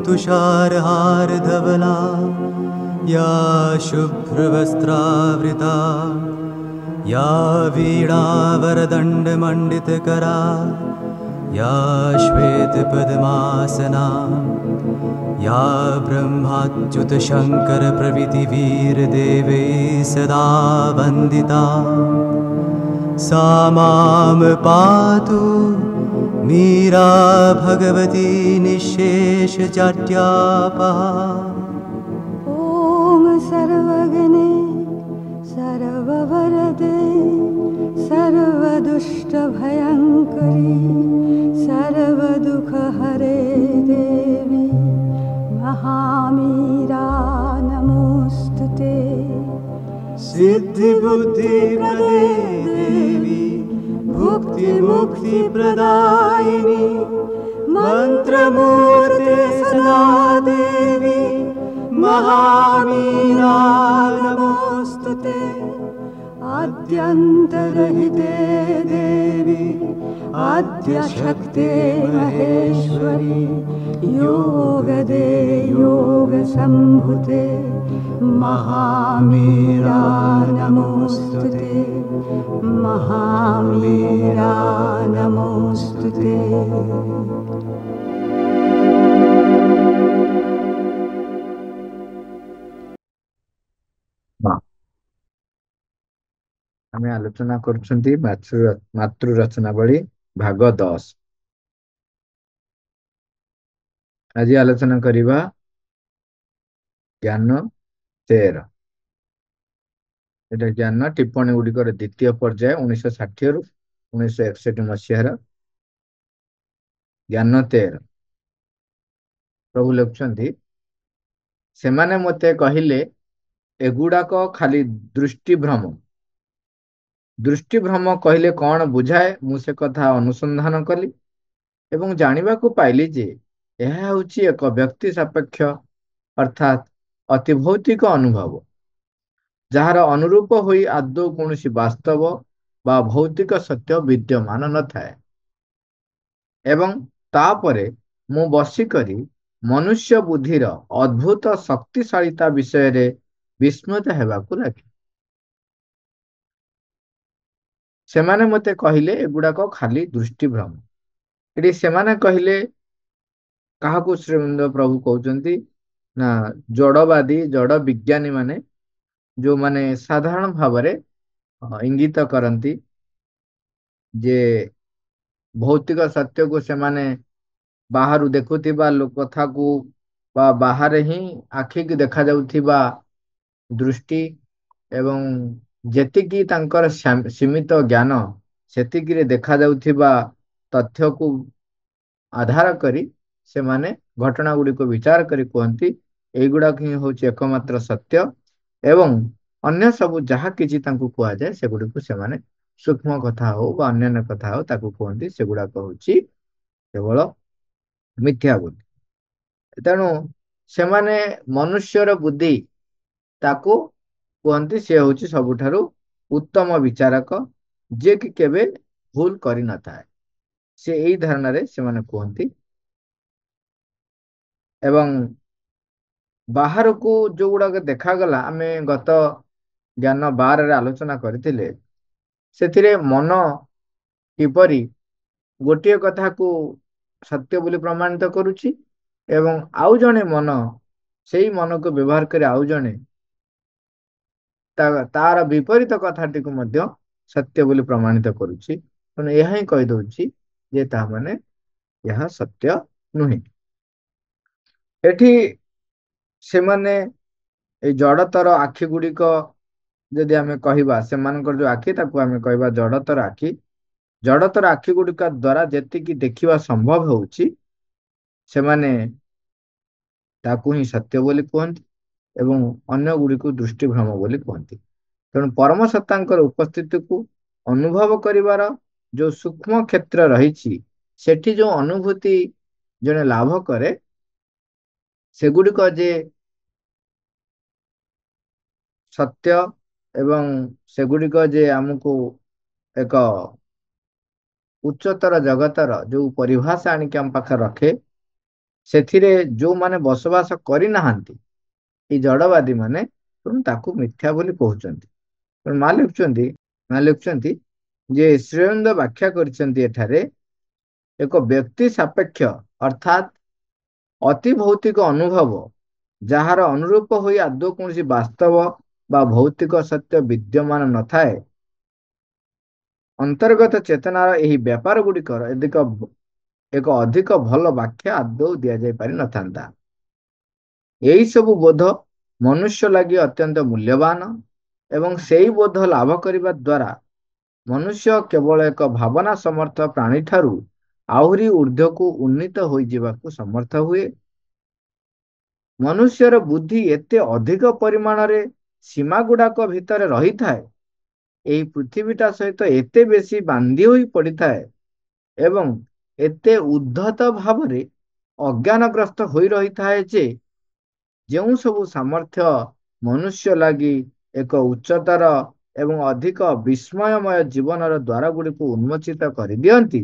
तुषारहार धवला या शुभ्रवस्त्रावृता या वीणावरदण्डमण्डितकरा या श्वेतपद्मासना या ब्रह्माच्युतशङ्करप्रभृतिवीरदेवै सदा वन्दिता सा मां पातु मीरा भगवती निःशेषजाड्यापहा। ॐ सर्वगणे सर्ववरदे सर्वदुष्टभयङ्करी सर्वदुःखहरे देवी महामीरा नमोऽस्तुते। सिद्धिबुद्धिप्रदे देवी भुक्तिमुक्तिप्रदायिनी मन्त्रमूर्ते सदा देवी महामीरा नमोऽस्तुते। आद्यन्तरहिते देवी आद्यशक्ते महेश्वरी योगदे योगसम्भुते महामीरा नमोऽस्तुते महामीरा नमोऽस्तुते। आमे आलोचना करुछंती मातृ रचनावली भाग 10। आज आलोचना करिबा ज्ञान 13। एटा ज्ञान टिप्पणी गुड़िकर द्वितीय पर्याय 1960 रु 1961 मसीहार ज्ञान 13। प्रभु लिखुछंती सेमाने मते कहिले एगुड़ाक खाली दृष्टिभ्रम। दृष्टिभ्रम कहले कौन बुझाए मुझे कथा अनुसंधान कली एवं जानिबा को पाइली जे यह होची एक व्यक्ति सापेक्ष अर्थात अति भौतिक अनुभव जार अनुरूप होई आदौ कौनसी वास्तव बा भौतिक सत्य विद्यमान न थाए एवं तापरे मु बसिकरी मनुष्य बुद्धिर अद्भुत शक्तिशालीता विषय रे विस्मित हेबाकु लागे। सेमाने मते कहिले एगुड़ाक खाली दृष्टिभ्रम। एटी सेमाने कहिले काहाकु श्रीमंद प्रभु कहउचंती ना जड़वादी जड़ विज्ञानी माने जो माने साधारण भावरे इंगित करंती जे भौतिक सत्य को सेमाने बाहरु देखुथिबा लोक कथा को बा बाहर ही आखि की देखा जाउथिबा दृष्टि एवं जेतिकी तांकर सीमित ज्ञान सेतिकी रे देखा जाउथिबा तथ्य को आधार करी से माने घटना गुड़ी को विचार करी कहती एगुड़ा ही हूँ एकमात्र सत्य एवं अन्य सबू जहाँ किसी कह जाए सेगुड़ी को सेमाने सूक्ष्म कथा हो बा अन्य कथा हो ताकू कहती सेगुड़ाक हूँ केवल मिथ्या बुद्धि। तेणु सेमाने मनुष्यर बुद्धि ताकू कहती सी हूँ सबुठारु उत्तम विचारक जे कि केबे भूल करि न थाए से यही धारणा रे सेमाने कहती एवं बाहर को जो गुड़ाक देखागला आमे गत ज्ञान 12 रे आलोचना करथिले सेथिरे मन किपरि गोटे कथा को सत्य बोली प्रमाणित करुछि एवं आउ जने मन सेही मन को व्यवहार करे आउ जने तार विपरीत कथाटी को मध्य सत्य बोली प्रमाणित करुछि। तेणु यह ही कहि दउछि जे ता माने यह सत्य नुहे। एठी से माने ए जड़तर आखि गुड़िक जदि आमे कहिबा सेमानकर जो आखि ताकू आमे कहिबा जड़तर आखि। जड़तर आखि गुड़िक द्वारा जेतिकी देखिबा संभव होउछि सेमाने ताकू ही सत्य बोली कहନ୍ତି एवं अन्य गुड़ी को दृष्टिभ्रम बोली कहନ୍ତି। तेणु परम सत्तांकर उपस्थिति को अनुभव करिवार जो सूक्ष्म क्षेत्र रही सेठी जो अनुभूति जने लाभ करे सेगुड़िक जे सत्य एवं सेगुड़िक जे आमको एक उच्चतर जगतर जो परिभाषा आनिक आम पाखे रखे ସେଥିରେ ଯୋଉମାନେ ବସବାସ କରିନାହାନ୍ତି ଏଇ ଜଡବାଦୀ ମାନେ ତେଣୁ ତାକୁ ମିଥ୍ୟା ବୋଲି କହୁଛନ୍ତି। ତେଣୁ ମା ଲେଖୁଛନ୍ତି ଯେ ଶ୍ରୀଅରବିନ୍ଦ ବ୍ୟାଖ୍ୟା କରିଛନ୍ତି ଏଠାରେ ଏକ ବ୍ୟକ୍ତି ସାପେକ୍ଷ ଅର୍ଥାତ୍ ଅତି ଭୌତିକ ଅନୁଭବ ଯାହାର ଅନୁରୂପ ହୋଇ ଆଦୌ କୌଣସି ବାସ୍ତବ ବା ଭୌତିକ ସତ୍ୟ ବିଦ୍ୟମାନ ନଥାଏ, ଅନ୍ତର୍ଗତ ଚେତନାର ଏହି ବ୍ୟାପାର ଗୁଡ଼ିକର ଏକ ଅଧିକ ଭଲ ବ୍ୟାଖ୍ୟା ଆଦୌ ଦିଆଯାଇ ପାରିନଥାନ୍ତା। ଏହି ସବୁ ବୋଧ ମନୁଷ୍ୟ ଲାଗି ଅତ୍ୟନ୍ତ ମୂଲ୍ୟବାନ ଏବଂ ସେହି ବୋଧ ଲାଭ କରିବା ଦ୍ୱାରା ମନୁଷ୍ୟ କେବଳ ଏକ ଭାବନା ସମର୍ଥ ପ୍ରାଣୀ ଠାରୁ ଆହୁରି ଊର୍ଦ୍ଧ୍ୱକୁ ଉନ୍ନୀତ ହୋଇଯିବାକୁ ସମର୍ଥ ହୁଏ। ମନୁଷ୍ୟର ବୁଦ୍ଧି ଏତେ ଅଧିକ ପରିମାଣରେ ସୀମା ଗୁଡାକ ଭିତରେ ରହିଥାଏ, ଏହି ପୃଥିବୀଟା ସହିତ ଏତେ ବେଶୀ ବାନ୍ଧି ହୋଇ ପଡିଥାଏ ଏବଂ ଏତେ ଉଦ୍ଧତ ଭାବରେ ଅଜ୍ଞାନଗ୍ରସ୍ତ ହୋଇ ରହିଥାଏ ଯେ ଯେଉଁ ସବୁ ସାମର୍ଥ୍ୟ ମନୁଷ୍ୟ ଲାଗି ଏକ ଉଚ୍ଚତର ଏବଂ ଅଧିକ ବିସ୍ମୟମୟ ଜୀବନର ଦ୍ୱାର ଗୁଡ଼ିକୁ ଉନ୍ମୋଚିତ କରିଦିଅନ୍ତି,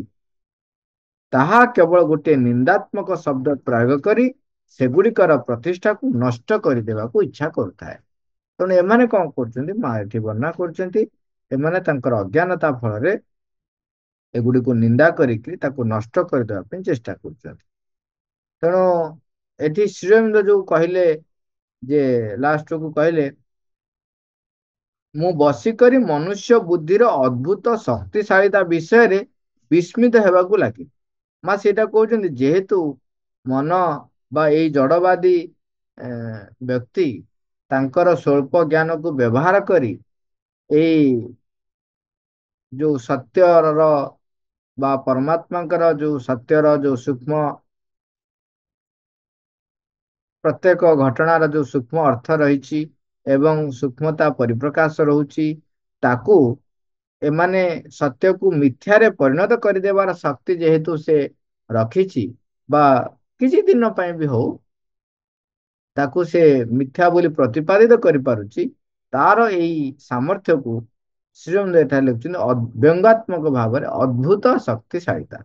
ତାହା କେବଳ ଗୋଟିଏ ନିନ୍ଦାତ୍ମକ ଶବ୍ଦ ପ୍ରୟୋଗ କରି ସେଗୁଡ଼ିକର ପ୍ରତିଷ୍ଠାକୁ ନଷ୍ଟ କରିଦେବାକୁ ଇଚ୍ଛା କରୁଥାଏ। ତେଣୁ ଏମାନେ କଣ କରୁଛନ୍ତି? ମା ଏଠି ବର୍ଣ୍ଣନା କରୁଛନ୍ତି ଏମାନେ ତାଙ୍କର ଅଜ୍ଞାନତା ଫଳରେ ଏଗୁଡ଼ିକୁ ନିନ୍ଦା କରିକି ତାକୁ ନଷ୍ଟ କରିଦେବା ପାଇଁ ଚେଷ୍ଟା କରୁଛନ୍ତି। ତେଣୁ ଏଠି ଶ୍ରୀଅରବିନ୍ଦ ଯୋଉ କହିଲେ ଯେ ଲାଷ୍ଟକୁ କହିଲେ, ମୁଁ ବସିକରି ମନୁଷ୍ୟ ବୁଦ୍ଧିର ଅଦ୍ଭୁତ ଶକ୍ତିଶାଳୀତା ବିଷୟରେ ବିସ୍ମିତ ହେବାକୁ ଲାଗେ। ମା ସେଇଟା କହୁଛନ୍ତି ଯେହେତୁ ମନ ବା ଏଇ ଜଡବାଦୀ ବ୍ୟକ୍ତି ତାଙ୍କର ସ୍ୱଳ୍ପ ଜ୍ଞାନକୁ ବ୍ୟବହାର କରି ଏଇ ଯୋଉ ସତ୍ୟର ବା ପରମାତ୍ମାଙ୍କର ଯୋଉ ସତ୍ୟର ଯୋଉ ସୂକ୍ଷ୍ମ ପ୍ରତ୍ୟେକ ଘଟଣାର ଯୋଉ ସୂକ୍ଷ୍ମ ଅର୍ଥ ରହିଛି ଏବଂ ସୂକ୍ଷ୍ମତା ପରିପ୍ରକାଶ ରହୁଛି, ତାକୁ ଏମାନେ ସତ୍ୟକୁ ମିଥ୍ୟାରେ ପରିଣତ କରିଦେବାର ଶକ୍ତି ଯେହେତୁ ସେ ରଖିଛି ବା କିଛି ଦିନ ପାଇଁ ବି ହଉ ତାକୁ ସେ ମିଥ୍ୟା ବୋଲି ପ୍ରତିପାଦିତ କରିପାରୁଛି, ତାର ଏଇ ସାମର୍ଥ୍ୟକୁ ଶ୍ରୀଅରବିନ୍ଦ ଏଠାରେ ଲେଖୁଛନ୍ତି ବ୍ୟଙ୍ଗାତ୍ମକ ଭାବରେ ଅଦ୍ଭୁତ ଶକ୍ତିଶାଳୀତା।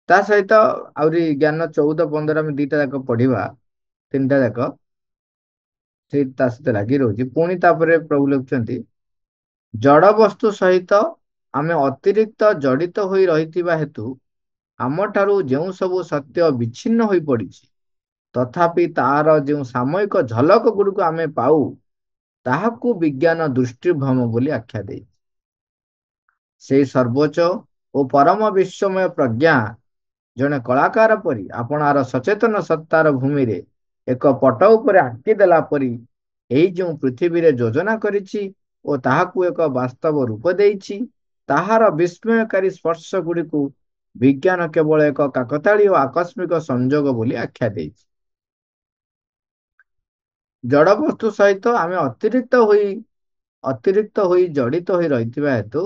ତା ସହିତ ଆହୁରି ଜ୍ଞାନ 14-15 ଆମେ ଦିଟା ଯାକ ପଢିବା, ତିନିଟା ଯାକ ସେ ତା ସହିତ ଲାଗି ରହୁଛି। ପୁଣି ତାପରେ ପ୍ରଭୁ ଲେଖୁଛନ୍ତି ଜଡ଼ ବସ୍ତୁ ସହିତ ଆମେ ଅତିରିକ୍ତ ଜଡ଼ିତ ହୋଇ ରହିଥିବା ହେତୁ ଆମଠାରୁ ଯେଉଁ ସବୁ ସତ୍ୟ ବିଚ୍ଛିନ୍ନ ହୋଇ ପଡ଼ିଛି, ତଥାପି ତାହାର ଯେଉଁ ସାମୟିକ ଝଲକ ଗୁଡ଼ିକୁ ଆମେ ପାଉ, ତାହାକୁ ବିଜ୍ଞାନ ଦୃଷ୍ଟିଭ୍ରମ ବୋଲି ଆଖ୍ୟା ଦେଇଛି। ସେଇ ସର୍ବୋଚ୍ଚ ଓ ପରମ ବିଶ୍ୱମୟ ପ୍ରଜ୍ଞା ଜଣେ କଳାକାର ପରି ଆପଣାର ସଚେତନ ସତ୍ତାର ଭୂମିରେ ଏକ ପଟ ଉପରେ ଆଙ୍କିଦେଲା ପରି ଏହି ଯେଉଁ ପୃଥିବୀରେ ଯୋଜନା କରିଛି ଓ ତାହାକୁ ଏକ ବାସ୍ତବ ରୂପ ଦେଇଛି, ତାହାର ବିସ୍ମୟକାରୀ ସ୍ପର୍ଶ ଗୁଡ଼ିକୁ ବିଜ୍ଞାନ କେବଳ ଏକ କାକତାଳୀୟ ଓ ଆକସ୍ମିକ ସଂଯୋଗ ବୋଲି ଆଖ୍ୟା ଦେଇଛି। ଜଡ଼ବସ୍ତୁ ସହିତ ଆମେ ଅତିରିକ୍ତ ହୋଇ ଜଡ଼ିତ ହୋଇ ରହିଥିବା ହେତୁ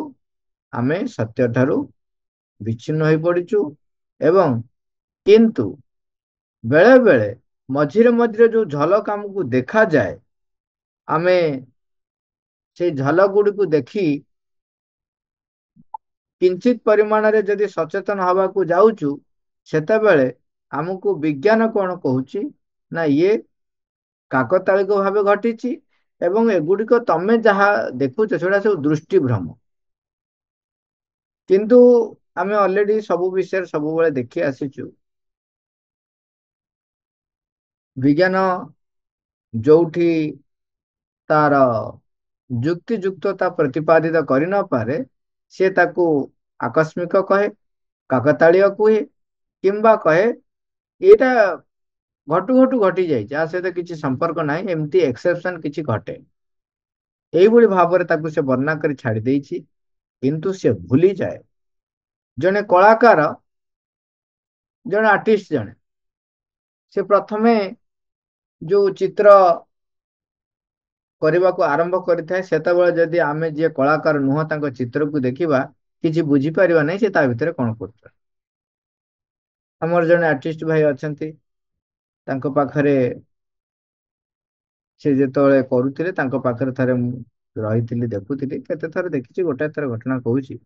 ଆମେ ସତ୍ୟ ଠାରୁ ବିଚ୍ଛିନ୍ନ ହୋଇ ପଡ଼ିଛୁ ଏବଂ କିନ୍ତୁ ବେଳେ ବେଳେ ମଝିରେ ମଝିରେ ଯୋଉ ଝଲକ ଆମକୁ ଦେଖାଯାଏ, ଆମେ ସେଇ ଝଲକ ଗୁଡ଼ିକୁ ଦେଖି କିଞ୍ଚିତ ପରିମାଣରେ ଯଦି ସଚେତନ ହବାକୁ ଯାଉଛୁ, ସେତେବେଳେ ଆମକୁ ବିଜ୍ଞାନ କଣ କହୁଛି ନା ଇଏ କାକତାଳିକ ଭାବେ ଘଟିଛି ଏବଂ ଏଗୁଡ଼ିକ ତମେ ଯାହା ଦେଖୁଛ ସେଗୁଡ଼ା ସବୁ ଦୃଷ୍ଟିଭ୍ରମ। କିନ୍ତୁ ଆମେ ଅଲରେଡି ସବୁ ବିଷୟରେ ସବୁବେଳେ ଦେଖି ଆସିଛୁ, ବିଜ୍ଞାନ ଯୋଉଠି ତାର ଯୁକ୍ତିଯୁକ୍ତତା ପ୍ରତିପାଦିତ କରିନପାରେ ସେ ତାକୁ ଆକସ୍ମିକ କହେ, କାକତାଳୀୟ କୁହେ କିମ୍ବା କହେ ଏଇଟା ଘଟୁ ଘଟୁ ଘଟି ଯାଇଛି, ଆ ସହିତ କିଛି ସମ୍ପର୍କ ନାହିଁ, ଏମିତି ଏକ୍ସେପସନ କିଛି ଘଟେ, ଏଇଭଳି ଭାବରେ ତାକୁ ସେ ବର୍ଣ୍ଣନା କରି ଛାଡି ଦେଇଛି। କିନ୍ତୁ ସେ ଭୁଲିଯାଏ ଜଣେ କଳାକାର, ଜଣେ ଆର୍ଟିଷ୍ଟ, ସେ ପ୍ରଥମେ ଯୋଉ ଚିତ୍ର କରିବାକୁ ଆରମ୍ଭ କରିଥାଏ, ସେତେବେଳେ ଯଦି ଆମେ ଯିଏ କଳାକାର ନୁହଁ ତାଙ୍କ ଚିତ୍ରକୁ ଦେଖିବା କିଛି ବୁଝିପାରିବା ନାହିଁ ସେ ତା ଭିତରେ କଣ କରୁଛନ୍ତି। ଆମର ଜଣେ ଆର୍ଟିଷ୍ଟ ଭାଇ ଅଛନ୍ତି, ତାଙ୍କ ପାଖରେ ସେ ଯେତେବେଳେ କରୁଥିଲେ ତାଙ୍କ ପାଖରେ ଥରେ ମୁଁ ରହିଥିଲି, ଦେଖୁଥିଲି, କେତେ ଥର ଦେଖିଛି, ଗୋଟେ ଥର ଘଟଣା କହୁଛି।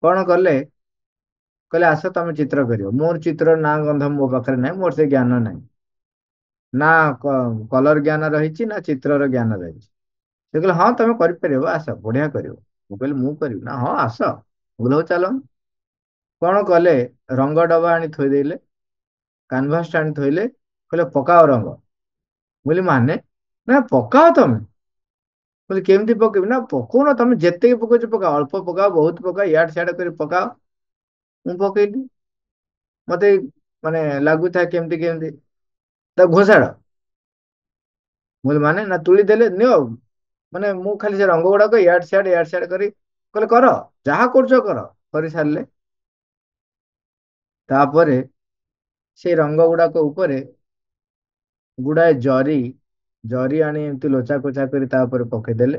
କଣ କଲେ କହିଲେ ଆସ ତମେ ଚିତ୍ର କରିବ। ମୋର ଚିତ୍ର ନା ଗନ୍ଧ ମୋ ପାଖରେ ନାହିଁ, ମୋର ସେ ଜ୍ଞାନ ନାହିଁ, ନା କଲର ଜ୍ଞାନ ରହିଛି ନା ଚିତ୍ରର ଜ୍ଞାନ ରହିଛି। ସେ କହିଲେ ହଁ ତମେ କରିପାରିବ, ଆସ ବଢିଆ କରିବ। ମୁଁ କହିଲି ମୁଁ କରିବି ନା, ହଁ ଆସ। ମୁଁ କହିଲି ହଉ ଚାଲ। କଣ କଲେ, ରଙ୍ଗ ଡବା ଆଣି ଥୋଇଦେଲେ, କାନଭାସ ଆଣି ଥୋଇଲେ, କହିଲେ ପକାଅ ରଙ୍ଗ। ମୁଁ କହିଲି ମାନେ, ନା ପକାଅ ତମେ। କହିଲି କେମିତି ପକେଇବି, ନା ପକଉନ ତମେ ଯେତିକି ପକଉଛ ପକାଅ, ଅଳ୍ପ ପକାଅ ବହୁତ ପକାଅ ଇଆଡେ ସିଆଡେ କରି ପକାଅ। ମୁଁ ପକେଇଲି, ମତେ ମାନେ ଲାଗୁଥାଏ କେମିତି କେମିତି, ତାକୁ ଘୋଷାଡ। ମୁଁ କହିଲି ମାନେ, ନା ତୁଳି ଦେଲେ ନିଅ। ମାନେ ମୁଁ ଖାଲି ସେ ରଙ୍ଗ ଗୁଡାକ ଇଆଡେ ସିଆଡେ କରି କହିଲେ କର, ଯାହା କରୁଛ କର। କରି ସାରିଲେ, ତାପରେ ସେ ରଙ୍ଗ ଗୁଡାକ ଉପରେ ଗୁଡାଏ ଜରି ଜରି ଆଣି ଏମିତି ଲୋଚା କୋଚା କରି ତା ଉପରେ ପକେଇଦେଲେ।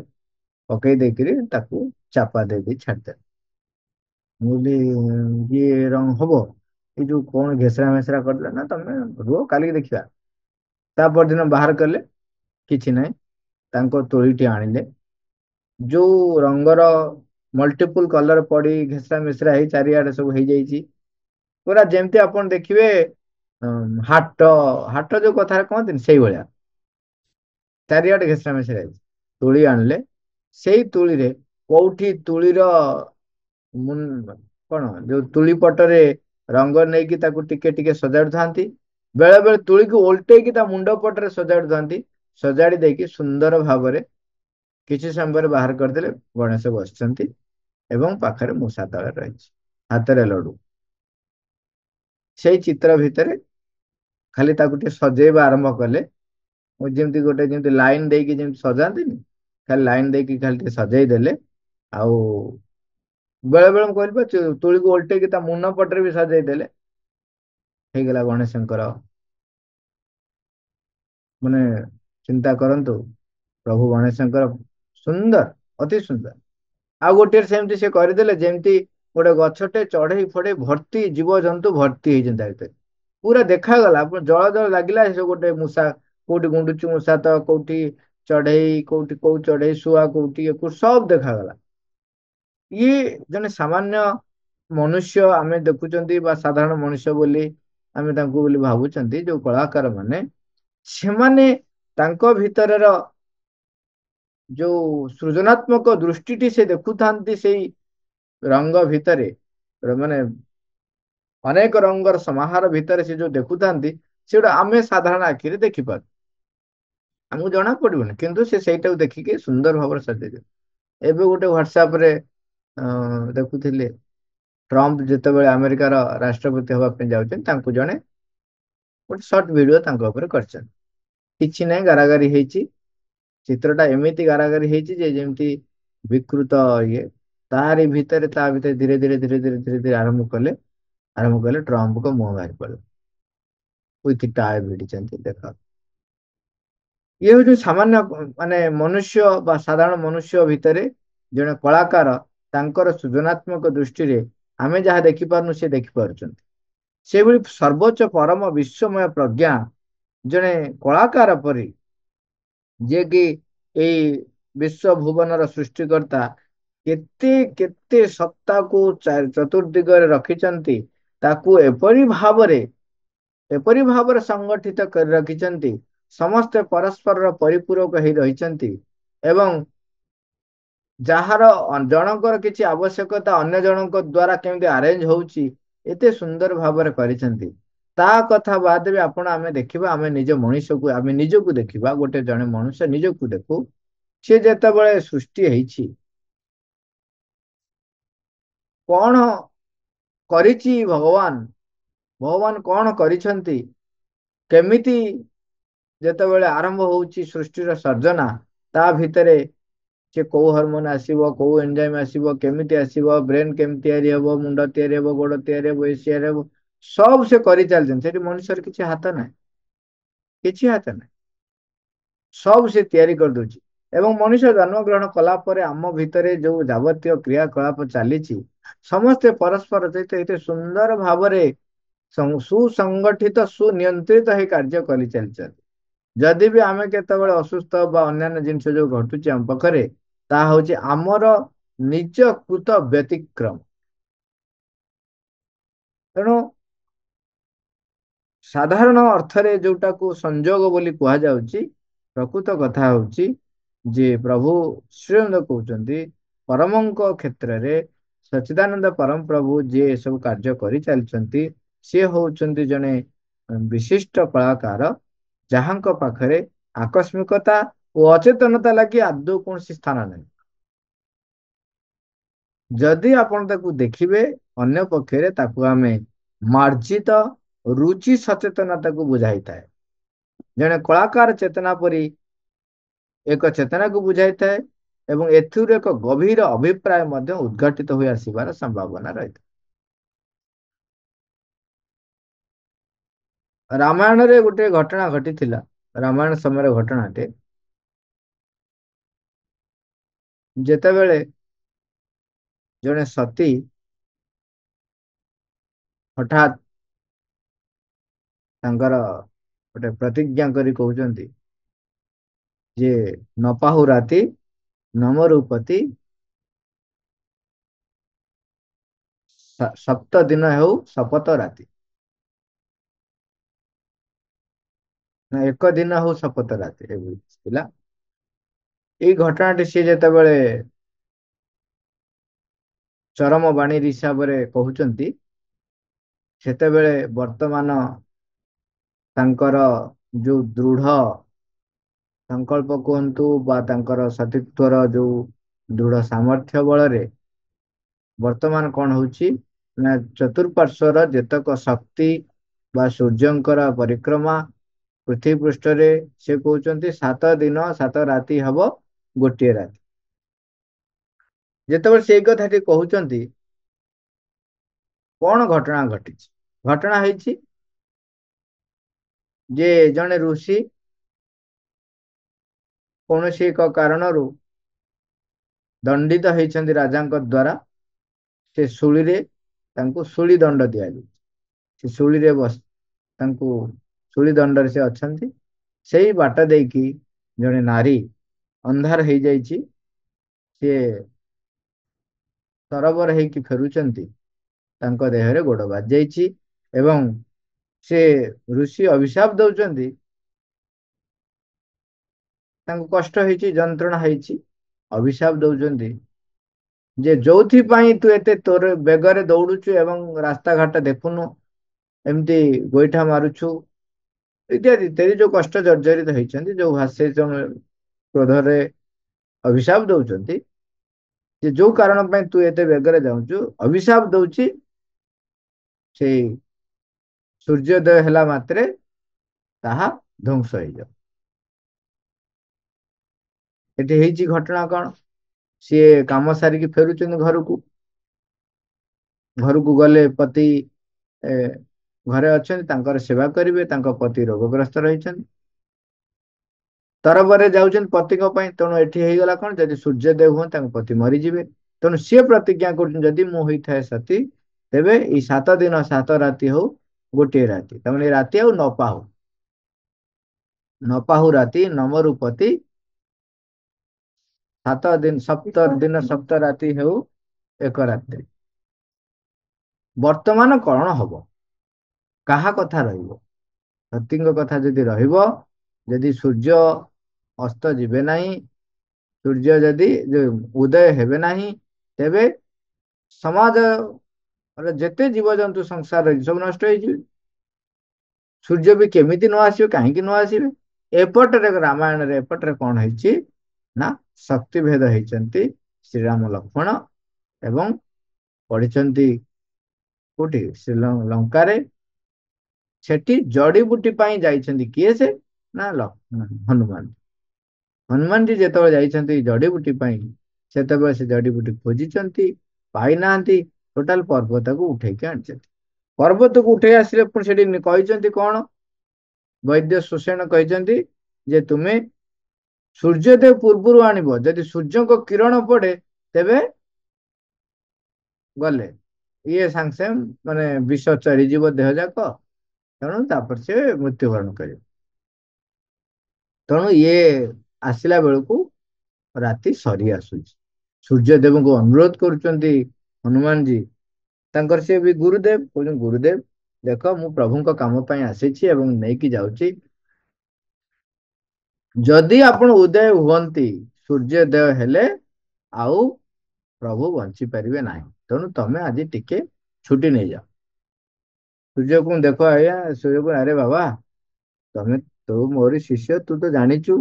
ପକେଇ ଦେଇକିରି ତାକୁ ଚାପା ଦେଇ ଛାଡିଦେଲେ। ମୁଁ କହିଲି ଇଏ ରଙ୍ଗ ହବ, ଏଇ ଯୋଉ କଣ ଘେସରା ମେସରା କରିଦେଲେ, ନା ତମେ ରୁହ କାଲିକି ଦେଖିବା। ତା ପରଦିନ ବାହାର କଲେ, କିଛି ନାହିଁ। ତାଙ୍କ ତୋଳିଟି ଆଣିଲେ, ଯୋଉ ରଙ୍ଗର ମଲ୍ଟିପୁଲ କଲର ପଡି ଘେସରା ମିଶ୍ରା ହେଇ ଚାରିଆଡେ ସବୁ ହେଇଯାଇଛି, ପୁରା ଯେମିତି ଆପଣ ଦେଖିବେ ହାଟ ହାଟ ଯୋଉ କଥାରେ କହନ୍ତିନି ସେଇଭଳିଆ ଚାରିଆଡେ ଘେସରା ମେସରା ହେଇଛି। ତୁଳି ଆଣିଲେ, ସେଇ ତୁଳିରେ କୋଉଠି ତୁଳିର କଣ ଯୋଉ ତୁଳି ପଟରେ ରଙ୍ଗ ନେଇକି ତାକୁ ଟିକେ ଟିକେ ସଜାଡୁଥାନ୍ତି, ବେଳେ ବେଳେ ତୁଳିକୁ ଓଲଟେଇକି ତା ମୁଣ୍ଡ ପଟରେ ସଜାଡୁଥାନ୍ତି। ସଜାଡି ଦେଇକି ସୁନ୍ଦର ଭାବରେ କିଛି ସମୟ ପରେ ବାହାର କରିଦେଲେ। ଗଣେଶ ବସିଛନ୍ତି ଏବଂ ପାଖରେ ମୂଷା ତଳେ ରହିଛି, ହାତରେ ଲଡୁ। ସେଇ ଚିତ୍ର ଭିତରେ ଖାଲି ତାକୁ ଟିକେ ସଜେଇବା ଆରମ୍ଭ କଲେ। ମୁଁ ଯେମିତି ଗୋଟେ ଯେମିତି ଲାଇନ ଦେଇକି ଯେମିତି ସଜାନ୍ତିନି, ଖାଲି ଲାଇନ ଦେଇକି ଖାଲି ଟିକେ ସଜେଇ ଦେଲେ। ଆଉ ବେଳେ ବେଳେ ମୁଁ କହିଲି ତୁଳିକୁ ଓଲଟେଇକି ତା ମୁଣ୍ଡ ପଟରେ ବି ସଜେଇ ଦେଲେ। ହେଇଗଲା ଗଣେଶଙ୍କର। ମାନେ ଚିନ୍ତା କରନ୍ତୁ, ପ୍ରଭୁ ଗଣେଶଙ୍କର ସୁନ୍ଦର, ଅତି ସୁନ୍ଦର। ଆଉ ଗୋଟିଏ ସେମିତି ସେ କରିଦେଲେ, ଯେମିତି ଗୋଟେ ଗଛଟେ ଚଢେଇ ଫଢେଇ ଭର୍ତ୍ତି ଜୀବଜନ୍ତୁ ଭର୍ତ୍ତି ହେଇଛନ୍ତି ତା ଭିତରେ। ପୁରା ଦେଖାଗଲା, ଜଳ ଜଳ ଲାଗିଲା। ଏ ସବୁ ଗୋଟେ ମୂଷା, କୋଉଠି ଗୁଣ୍ଡୁଚି ମୂଷା, ତ କୋଉଠି ଚଢେଇ, କୋଉଠି କୋଉ ଚଢେଇ ଶୁଆ, କୋଉଠି ସବୁ ଦେଖାଗଲା। ଇଏ ଜଣେ ସାମାନ୍ୟ ମନୁଷ୍ୟ ଆମେ ଦେଖୁଛନ୍ତି, ବା ସାଧାରଣ ମଣିଷ ବୋଲି ଆମେ ତାଙ୍କୁ ବୋଲି ଭାବୁଛନ୍ତି, ଯୋଉ କଳାକାର ମାନେ, ସେମାନେ ତାଙ୍କ ଭିତରର ଯୋଉ ସୃଜନାତ୍ମକ ଦୃଷ୍ଟିଟି ସେ ଦେଖୁଥାନ୍ତି ସେଇ ରଙ୍ଗ ଭିତରେ, ମାନେ ଅନେକ ରଙ୍ଗର ସମାହାର ଭିତରେ ସେ ଯୋଉ ଦେଖୁଥାନ୍ତି, ସେଗୁଟା ଆମେ ସାଧାରଣ ଆଖିରେ ଦେଖିପାରୁ, ଆମକୁ ଜଣା ପଡିବନି, କିନ୍ତୁ ସେ ସେଇଟାକୁ ଦେଖିକି ସୁନ୍ଦର ଭାବରେ ସଜେଇଦେବେ। ଏବେ ଗୋଟେ ହ୍ୱାଟସଆପ ରେ ଦେଖୁଥିଲେ, ଟ୍ରମ୍ପ ଯେତେବେଳେ ଆମେରିକାର ରାଷ୍ଟ୍ରପତି ହବା ପାଇଁ ଯାଉଛନ୍ତି, ତାଙ୍କୁ ଜଣେ ଗୋଟେ ସର୍ଟ ଭିଡିଓ ତାଙ୍କ ଉପରେ କରିଛନ୍ତି। କିଛି ନାହିଁ, ଗାରାଗାରି ହେଇଛି। ଚିତ୍ରଟା ଏମିତି ଗାରାଗାରି ହେଇଛି ଯେ ଯେମିତି ବିକୃତ ଇଏ। ତାରି ଭିତରେ ତା ଭିତରେ ଧୀରେ ଧୀରେ ଧୀରେ ଧୀରେ ଧୀରେ ଧୀରେ ଆରମ୍ଭ କଲେ ଟ୍ରମ୍ପଙ୍କ ମୁହଁ ବାହାରି ପଡିଲା। ଉଇଥି ଟାଏ ଭିଡିଛନ୍ତି, ଦେଖ। ଇଏ ହଉଛି ସାମାନ୍ୟ ମାନେ ମନୁଷ୍ୟ ବା ସାଧାରଣ ମନୁଷ୍ୟ ଭିତରେ ଜଣେ କଳାକାର, ତାଙ୍କର ସୃଜନାତ୍ମକ ଦୃଷ୍ଟିରେ ଆମେ ଯାହା ଦେଖିପାରୁନୁ ସେ ଦେଖିପାରୁଛନ୍ତି। ସେଭଳି ସର୍ବୋଚ୍ଚ ପରମ ବିଶ୍ଵମୟ ପ୍ରଜ୍ଞା ଜଣେ କଳାକାର ପରି, ଯିଏକି ଏଇ ବିଶ୍ଵ ଭୁବନର ସୃଷ୍ଟିକର୍ତ୍ତା, କେତେ କେତେ ସତ୍ତାକୁ ଚତୁର୍ଦିଗରେ ରଖିଛନ୍ତି, ତାକୁ ଏପରି ଭାବରେ ସଂଗଠିତ କରି ରଖିଛନ୍ତି, ସମସ୍ତେ ପରସ୍ପରର ପରିପୂରକ ହେଇ ରହିଛନ୍ତି। ଏବଂ ଯାହାର ଜଣଙ୍କର କିଛି ଆବଶ୍ୟକତା ଅନ୍ୟ ଜଣଙ୍କ ଦ୍ଵାରା କେମିତି ଆରେଞ୍ଜ ହଉଛି, ଏତେ ସୁନ୍ଦର ଭାବରେ କରିଛନ୍ତି। ତା କଥା ବାଦ ବି ଆପଣ ଆମେ ଦେଖିବା, ଆମେ ନିଜ ମଣିଷକୁ ଆମେ ନିଜକୁ ଦେଖିବା, ଗୋଟେ ଜଣେ ମଣିଷ ନିଜକୁ ଦେଖୁ। ସେ ଯେତେବେଳେ ସୃଷ୍ଟି ହେଇଛି, କଣ କରିଛି ଭଗବାନ, ଭଗବାନ କଣ କରିଛନ୍ତି, କେମିତି ଯେତେବେଳେ ଆରମ୍ଭ ହଉଛି ସୃଷ୍ଟିର ସର୍ଜନା, ତା ଭିତରେ ସେ କୋଉ ହରମୋନ ଆସିବ, କୋଉ ଏନଜାଇମ ଆସିବ, କେମିତି ଆସିବ, ବ୍ରେନ କେମିତି ତିଆରି ହବ, ମୁଣ୍ଡ ତିଆରି ହବ, ଗୋଡ ତିଆରି ହବ, ଏ ତିଆରି ହବ, ସବୁ ସେ କରିଚାଲିଛନ୍ତି। ସେଠି ମଣିଷର କିଛି ହାତ ନାହିଁ, କିଛି ହାତ ନାହିଁ, ସବୁ ସେ ତିଆରି କରିଦଉଛି। ଏବଂ ମଣିଷ ଜନ୍ମଗ୍ରହଣ କଲା ପରେ ଆମ ଭିତରେ ଯୋଉ ଯାବତୀୟ କ୍ରିୟାକଳାପ ଚାଲିଛି, ସମସ୍ତେ ପରସ୍ପର ସହିତ ଏତେ ସୁନ୍ଦର ଭାବରେ ସୁସଂଗଠିତ, ସୁନିୟନ୍ତ୍ରିତ ହେଇ କାର୍ଯ୍ୟ କରିଚାଲିଛନ୍ତି। ଯଦି ବି ଆମେ କେତେବେଳେ ଅସୁସ୍ଥ ବା ଅନ୍ୟାନ୍ୟ ଜିନିଷ ଯୋଉ ଘଟୁଛି ଆମ ପାଖରେ, ତାହା ହଉଛି ଆମର ନିଜ କୃତ ବ୍ୟତିକ୍ରମ। ତେଣୁ ସାଧାରଣ ଅର୍ଥରେ ଯୋଉଟାକୁ ସଂଯୋଗ ବୋଲି କୁହାଯାଉଛି, ପ୍ରକୃତ କଥା ହଉଛି ଯେ ପ୍ରଭୁ ଶ୍ରୀଅନ୍ଦ କହୁଛନ୍ତି ପରମଙ୍କ କ୍ଷେତ୍ରରେ ସଚ୍ଚିଦାନନ୍ଦ ପରମ ପ୍ରଭୁ ଯିଏ ଏସବୁ କାର୍ଯ୍ୟ କରିଚାଲିଛନ୍ତି, ସିଏ ହଉଛନ୍ତି ଜଣେ ବିଶିଷ୍ଟ କଳାକାର, ଯାହାଙ୍କ ପାଖରେ ଆକସ୍ମିକତା ଓ ଅଚେତନତା ଲାଗି ଆଦୌ କୌଣସି ସ୍ଥାନ ନାହିଁ। ଯଦି ଆପଣ ତାକୁ ଦେଖିବେ, ଅନ୍ୟ ପକ୍ଷରେ ତାକୁ ଆମେ ମାର୍ଜିତ ରୁଚି ସଚେତନତାକୁ ବୁଝାଇଥାଏ। ଜଣେ କଳାକାର ଚେତନା ପରି ଏକ ଚେତନାକୁ ବୁଝାଇଥାଏ ଏବଂ ଏଥିରୁ ଏକ ଗଭୀର ଅଭିପ୍ରାୟ ମଧ୍ୟ ଉଦ୍ଘାଟିତ ହୋଇ ଆସିବାର ସମ୍ଭାବନା ରହିଥାଏ। ରାମାୟଣରେ ଗୋଟେ ଘଟଣା ଘଟିଥିଲା, ରାମାୟଣ ସମୟର ଘଟଣାଟେ, ଯେତେବେଳେ ଜଣେ ସତୀ ହଠାତ୍ ତାଙ୍କର ଗୋଟେ ପ୍ରତିଜ୍ଞା କରି କହୁଛନ୍ତି ଯେ ନପାହୁ ରାତି ନମରୂପତି ସପ୍ତ ଦିନ ହେଉ ଶପଥ ରାତି, ନା ଏକ ଦିନ ହଉ ଶପଥ ରାତି, ଏଭଳି ଥିଲା। ଏଇ ଘଟଣାଟି ସିଏ ଯେତେବେଳେ ଚରମ ବାଣୀ ହିସାବରେ କହୁଛନ୍ତି, ସେତେବେଳେ ବର୍ତ୍ତମାନ ତାଙ୍କର ଯୋଉ ଦୃଢ ସଂକଳ୍ପ କୁହନ୍ତୁ ବା ତାଙ୍କର ସତୀତ୍ୱର ଯୋଉ ଦୃଢ ସାମର୍ଥ୍ୟ ବଳରେ ବର୍ତ୍ତମାନ କଣ ହଉଛି ନା ଚତୁଃପାର୍ଶ୍ୱର ଯେତକ ଶକ୍ତି ବା ସୂର୍ଯ୍ୟଙ୍କର ପରିକ୍ରମା ପୃଥିବୀ ପୃଷ୍ଠରେ, ସେ କହୁଛନ୍ତି 7 ଦିନ 7 ରାତି ହବ ଗୋଟିଏ ରାତି। ଯେତେବେଳେ ସେଇ କଥାଟି କହୁଛନ୍ତି, କଣ ଘଟଣା ଘଟିଛି? ଘଟଣା ହେଇଛି ଯେ ଜଣେ ଋଷି କୌଣସି ଏକ କାରଣରୁ ଦଣ୍ଡିତ ହେଇଛନ୍ତି ରାଜାଙ୍କ ଦ୍ୱାରା। ସେ ଶୂଳିରେ ତାଙ୍କୁ ଶୂଳି ଦଣ୍ଡ ଦିଆଯାଇଛି। ସେ ଶୂଳିରେ ତାଙ୍କୁ ଶୂଳି ଦଣ୍ଡରେ ସେ ଅଛନ୍ତି। ସେଇ ବାଟ ଦେଇକି ଜଣେ ନାରୀ ଅନ୍ଧାର ହେଇଯାଇଛି, ସିଏ ତରବର ହେଇକି ଫେରୁଛନ୍ତି, ତାଙ୍କ ଦେହରେ ଗୋଡ ବାଜି ଯାଇଛି ଏବଂ ସେ ଋଷି ଅଭିଶାପ ଦଉଛନ୍ତି, ତାଙ୍କୁ କଷ୍ଟ ହେଇଛି, ଯନ୍ତ୍ରଣା ହେଇଛି, ଅଭିଶାପ ଦଉଛନ୍ତି ଯେ ଯୋଉଥିପାଇଁ ତୁ ଏତେ ତୋର ବେଗରେ ଦୌଡୁଛୁ ଏବଂ ରାସ୍ତାଘାଟ ଦେଖୁନୁ, ଏମିତି ଗୋଇଠା ମାରୁଛୁ ଇତ୍ୟାଦି ଇତ୍ୟାଦି, ଯୋଉ କଷ୍ଟ ଜର୍ଜରିତ ହେଇଛନ୍ତି, ଯୋଉ ଭାଷା କ୍ରୋଧରେ ଅଭିଶାପ ଦଉଛନ୍ତି, ଯେ ଯୋଉ କାରଣ ପାଇଁ ତୁ ଏତେ ବେଗରେ ଯାଉଛୁ, ଅଭିଶାପ ଦଉଛି ସେଇ ସୂର୍ଯ୍ୟୋଦୟ ହେଲା ମାତ୍ରେ ତାହା ଧ୍ୱଂସ ହେଇଯାଉ। ଏଠି ହେଇଛି ଘଟଣା କଣ? ସିଏ କାମ ସାରିକି ଫେରୁଛନ୍ତି ଘରକୁ। ଘରକୁ ଗଲେ ପତି ଏ, ଘରେ ଅଛନ୍ତି, ତାଙ୍କର ସେବା କରିବେ। ତାଙ୍କ ପତି ରୋଗଗ୍ରସ୍ତ ରହିଛନ୍ତି, ତରବରରେ ଯାଉଛନ୍ତି ପତିଙ୍କ ପାଇଁ। ତେଣୁ ଏଠି ହେଇଗଲା କଣ, ଯଦି ସୂର୍ଯ୍ୟଦେବ ହୁଅନ୍ତି ତାଙ୍କ ପତି ମରିଯିବେ। ତେଣୁ ସିଏ ପ୍ରତିଜ୍ଞା କରୁଛନ୍ତି, ଯଦି ମୁଁ ହୋଇଥାଏ ସତୀ, ତେବେ ଏଇ 7 ଦିନ 7 ରାତି ହଉ ଗୋଟିଏ ରାତି, ତାମାନେ ଏ ରାତି ଆଉ ନପାହୁ, ନପାହୁ ରାତି ନମରୂପତି 7 ଦିନ 7 ଦିନ 7 ରାତି ହେଉ ଏକ ରାତ୍ରି। ବର୍ତ୍ତମାନ କଣ ହବ? କାହା କଥା ରହିବ? ସତୀଙ୍କ କଥା ଯଦି ରହିବ, ଯଦି ସୂର୍ଯ୍ୟ ଅସ୍ତ ଯିବେ ନାହିଁ, ସୂର୍ଯ୍ୟ ଯଦି ଉଦୟ ହେବେ ନାହିଁ, ତେବେ ସମାଜ ଯେତେ ଜୀବଜନ୍ତୁ ସଂସାର ରହିଛି ସବୁ ନଷ୍ଟ ହେଇଯିବେ। ସୂର୍ଯ୍ୟ ବି କେମିତି ନ ଆସିବେ, କାହିଁକି ନ ଆସିବେ? ଏପଟରେ ରାମାୟଣରେ ଏପଟରେ କଣ ହେଇଛି ନା ଶକ୍ତି ଭେଦ ହେଇଛନ୍ତି ଶ୍ରୀରାମ ଲକ୍ଷ୍ମଣ, ଏବଂ ପଢିଛନ୍ତି କୋଉଠି? ଲଙ୍କାରେ। ସେଠି ଜଡିବୁଟି ପାଇଁ ଯାଇଛନ୍ତି, କିଏ ସେ? ନା ହନୁମାନ। ହନୁମାନଜୀ ଯେତେବେଳେ ଯାଇଛନ୍ତି ଜଡିବୁଟି ପାଇଁ, ସେତେବେଳେ ସେ ଜଡିବୁଟି ଖୋଜିଛନ୍ତି, ପାଇନାହାନ୍ତି। ଟୋଟାଲ ପର୍ବତକୁ ଉଠେଇକି ଆଣିଛନ୍ତି। ପର୍ବତକୁ ଉଠେଇ ଆସିଲେ ପୁଣି ସେଠି କହିଛନ୍ତି କଣ? ବୈଦ୍ୟ ସୁଷେଣ କହିଛନ୍ତି ଯେ ତୁମେ ସୂର୍ଯ୍ୟୋଦୟ ପୂର୍ବରୁ ଆଣିବ, ଯଦି ସୂର୍ଯ୍ୟଙ୍କ କିରଣ ପଡେ ତେବେ ଗଲେ ଇଏ ସାଙ୍ଗେ ସାଙ୍ଗେ ମାନେ ବିଷ ଚରିଯିବ ଦେହ ଯାକ, ତେଣୁ ତାପରେ ସେ ମୃତ୍ୟୁବରଣ କରିବ। ତେଣୁ ଇଏ ଆସିଲା ବେଳକୁ ରାତି ସରି ଆସୁଛି। ସୂର୍ଯ୍ୟଦେବଙ୍କୁ ଅନୁରୋଧ କରୁଛନ୍ତି ହନୁମାନଜୀ ତାଙ୍କର ସିଏ ବି ଗୁରୁଦେବ କହୁଛନ୍ତି, ଗୁରୁଦେବ ଦେଖ ମୁଁ ପ୍ରଭୁଙ୍କ କାମ ପାଇଁ ଆସିଛି ଏବଂ ନେଇକି ଯାଉଛି। ଯଦି ଆପଣ ଉଦୟ ହୁଅନ୍ତି ସୂର୍ଯ୍ୟୋଦୟ ହେଲେ ଆଉ ପ୍ରଭୁ ବଞ୍ଚି ପାରିବେ ନାହିଁ, ତେଣୁ ତମେ ଆଜି ଟିକେ ଛୁଟି ନେଇଯାଅ। ସୂର୍ଯ୍ୟକୁ ଦେଖ ଆଜ୍ଞା, ସୂର୍ଯ୍ୟକୁ ଆରେ ବାବା ତମେ ତୁ ମୋରି ଶିଷ୍ୟ, ତୁ ତ ଜାଣିଛୁ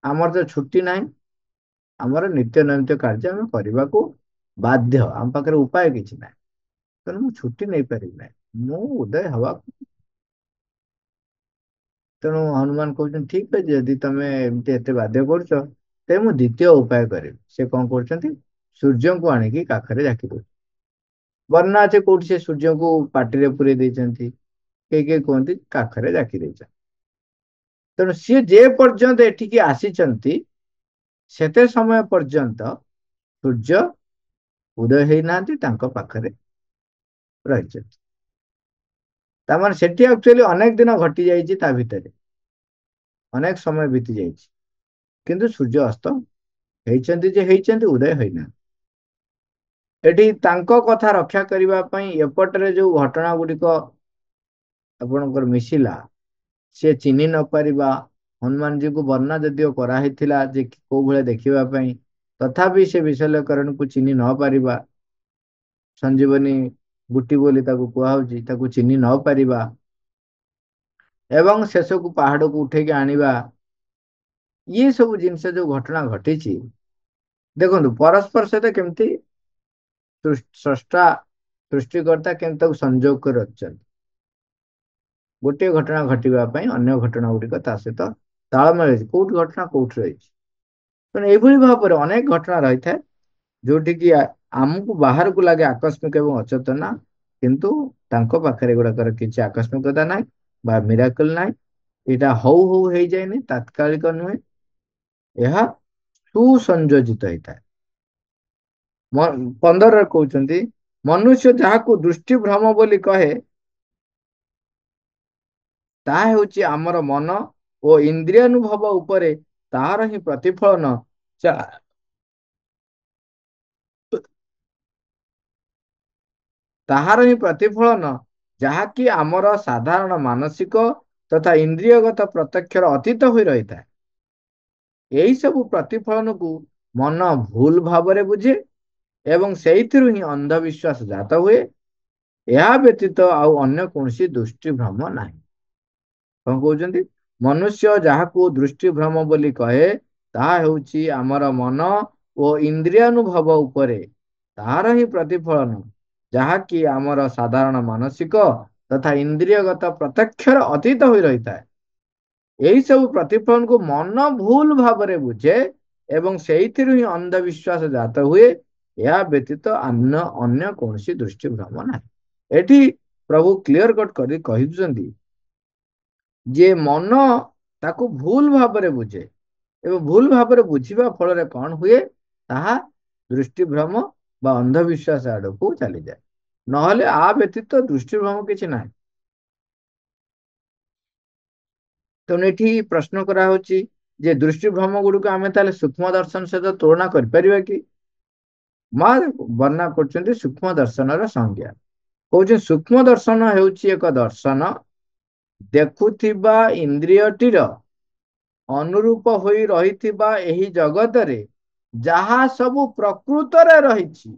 ଆମର ତ ଛୁଟି ନାହିଁ, ଆମର ନିତ୍ୟ ନୈମିତ୍ୟ କାର୍ଯ୍ୟ ଆମେ କରିବାକୁ ବାଧ୍ୟ, ଆମ ପାଖରେ ଉପାୟ କିଛି ନାହିଁ, ତେଣୁ ମୁଁ ଛୁଟି ନେଇପାରିବି ନାହିଁ, ମୁଁ ଉଦୟ ହବାକୁ। ତେଣୁ ହନୁମାନ କହୁଛନ୍ତି ଠିକ ଅଛି, ଯଦି ତମେ ଏମିତି ଏତେ ବାଧ୍ୟ କରୁଛ ତେବେ ମୁଁ ଦ୍ୱିତୀୟ ଉପାୟ କରିବି। ସେ କଣ କରୁଛନ୍ତି, ସୂର୍ଯ୍ୟଙ୍କୁ ଆଣିକି କାଖରେ ଜାକି ଦଉଛନ୍ତି। ବର୍ଣ୍ଣନା ଅଛି କୋଉଠି ସେ ସୂର୍ଯ୍ୟଙ୍କୁ ପାଟିରେ ପୁରେଇ ଦେଇଛନ୍ତି, କେହି କେହି କୁହନ୍ତି କାଖରେ ଜାକି ଦେଇଛନ୍ତି। ତେଣୁ ସିଏ ଯେ ପର୍ଯ୍ୟନ୍ତ ଏଠିକି ଆସିଛନ୍ତି ସେତେ ସମୟ ପର୍ଯ୍ୟନ୍ତ ସୂର୍ଯ୍ୟ ଉଦୟ ହେଇନାହାନ୍ତି, ତାଙ୍କ ପାଖରେ ରହିଛନ୍ତି। ତାମାନେ ସେଠି ଆକ୍ଚୁଆଲି ଅନେକ ଦିନ ଘଟି ଯାଇଛି, ତା ଭିତରେ ଅନେକ ସମୟ ବିତି ଯାଇଛି, କିନ୍ତୁ ସୂର୍ଯ୍ୟ ଅସ୍ତ ହେଇଛନ୍ତି ଯେ ହେଇଛନ୍ତି, ଉଦୟ ହେଇନାହାନ୍ତି। ଏଠି ତାଙ୍କ କଥା ରକ୍ଷା କରିବା ପାଇଁ ଏପଟରେ ଯୋଉ ଘଟଣା ଗୁଡିକ ଆପଣଙ୍କର ମିଶିଲା, ସିଏ ଚିହ୍ନି ନ ପାରିବା, ହନୁମାନଜୀଙ୍କୁ ବର୍ଣ୍ଣନା ଯଦିଓ କରାହେଇଥିଲା ଯେ କୋଉ ଭଳିଆ ଦେଖିବା ପାଇଁ, ତଥାପି ସେ ବିଶଲ୍ୟକରଣକୁ ଚିହ୍ନି ନ ପାରିବା, ସଞ୍ଜୀବନୀ ବୁଟି ବୋଲି ତାକୁ କୁହାହଉଛି, ତାକୁ ଚିହ୍ନି ନ ପାରିବା ଏବଂ ଶେଷକୁ ପାହାଡକୁ ଉଠେଇକି ଆଣିବା, ଇଏ ସବୁ ଜିନିଷ ଯୋଉ ଘଟଣା ଘଟିଛି, ଦେଖନ୍ତୁ ପରସ୍ପର ସହିତ କେମିତି ସ୍ରଷ୍ଟା ସୃଷ୍ଟିକର୍ତ୍ତା କେମିତି ତାକୁ ସଂଯୋଗ କରି ରଖିଛନ୍ତି। ଗୋଟିଏ ଘଟଣା ଘଟିବା ପାଇଁ ଅନ୍ୟ ଘଟଣା ଗୁଡିକ ତା ସହିତ ତାଳମେଳ ରହିଛି, କୋଉଠି ଘଟଣା କୋଉଠି ରହିଛି। ତେଣୁ ଏଇଭଳି ଭାବରେ ଅନେକ ଘଟଣା ରହିଥାଏ ଯୋଉଠି କି ଆମକୁ ବାହାରକୁ ଲାଗେ ଆକସ୍ମିକ ଏବଂ ଅଚେତନା, କିନ୍ତୁ ତାଙ୍କ ପାଖରେ ଏଗୁଡାକର କିଛି ଆକସ୍ମିକତା ନାହିଁ ବା ମିରାକଲ ନାହିଁ। ଏଇଟା ହଉ ହଉ ହେଇଯାଏନି, ତାତ୍କାଳିକ ନୁହେଁ, ଏହା ସୁସଂଯୋଜିତ ହେଇଥାଏ। 15ରେ କହୁଛନ୍ତି, ମନୁଷ୍ୟ ଯାହାକୁ ଦୃଷ୍ଟି ଭ୍ରମ ବୋଲି କହେ ତାହା ହେଉଛି ଆମର ମନ ଓ ଇନ୍ଦ୍ରିୟାନୁଭବ ଉପରେ ତାହାର ହିଁ ପ୍ରତିଫଳନ, ତାହାର ହିଁ ପ୍ରତିଫଳନ ଯାହାକି ଆମର ସାଧାରଣ ମାନସିକ ତଥା ଇନ୍ଦ୍ରିୟଗତ ପ୍ରତ୍ୟକ୍ଷର ଅତୀତ ହୋଇ ରହିଥାଏ। ଏହି ସବୁ ପ୍ରତିଫଳନକୁ ମନ ଭୁଲ ଭାବରେ ବୁଝେ ଏବଂ ସେଇଥିରୁ ହିଁ ଅନ୍ଧବିଶ୍ୱାସ ଜାତ ହୁଏ। ଏହା ବ୍ୟତୀତ ଆଉ ଅନ୍ୟ କୌଣସି ଦୃଷ୍ଟି ଭ୍ରମ ନାହିଁ। କଣ କହୁଛନ୍ତି, ମନୁଷ୍ୟ ଯାହାକୁ ଦୃଷ୍ଟି ଭ୍ରମ ବୋଲି କହେ ତାହା ହେଉଛି ଆମର ମନ ଓ ଇନ୍ଦ୍ରିୟାନୁଭବ ଉପରେ ତାହାର ହିଁ ପ୍ରତିଫଳନ, ଯାହାକି ଆମର ସାଧାରଣ ମାନସିକ ତଥା ଇନ୍ଦ୍ରିୟଗତ ପ୍ରତ୍ୟକ୍ଷର ଅତୀତ ହୋଇ ରହିଥାଏ। ଏହି ସବୁ ପ୍ରତିଫଳନକୁ ମନ ଭୁଲ ଭାବରେ ବୁଝେ ଏବଂ ସେଇଥିରୁ ହିଁ ଅନ୍ଧବିଶ୍ୱାସ ଜାତ ହୁଏ। ଏହା ବ୍ୟତୀତ ଅନ୍ୟ କୌଣସି ଦୃଷ୍ଟି ଭ୍ରମ ନାହିଁ। ଏଠି ପ୍ରଭୁ କ୍ଲିୟର କଟ କରି କହିଛନ୍ତି ଯେ ମନ ତାକୁ ଭୁଲ ଭାବରେ ବୁଝେ ଏବଂ ଭୁଲ ଭାବରେ ବୁଝିବା ଫଳରେ କଣ ହୁଏ, ତାହା ଦୃଷ୍ଟିଭ୍ରମ ବା ଅନ୍ଧବିଶ୍ୱାସ ଆଡକୁ ଚାଲିଯାଏ। ନହେଲେ ଆ ବ୍ୟତୀତ ଦୃଷ୍ଟିଭ୍ରମ କିଛି ନାହିଁ। ତେଣୁ ଏଠି ପ୍ରଶ୍ନ କରାହଉଛି ଯେ ଦୃଷ୍ଟିଭ୍ରମ ଗୁଡିକ ଆମେ ତାହେଲେ ସୂକ୍ଷ୍ମ ଦର୍ଶନ ସହିତ ତୁଳନା କରିପାରିବା କି? ମା ବର୍ଣ୍ଣନା କରୁଛନ୍ତି ସୂକ୍ଷ୍ମ ଦର୍ଶନର ସଂଜ୍ଞା। କହୁଛି ସୂକ୍ଷ୍ମ ଦର୍ଶନ ହେଉଛି ଏକ ଦର୍ଶନ ଦେଖୁଥିବା ଇନ୍ଦ୍ରିୟଟିର ଅନୁରୂପ ହୋଇ ରହିଥିବା ଏହି ଜଗତରେ ଯାହା ସବୁ ପ୍ରକୃତରେ ରହିଛି,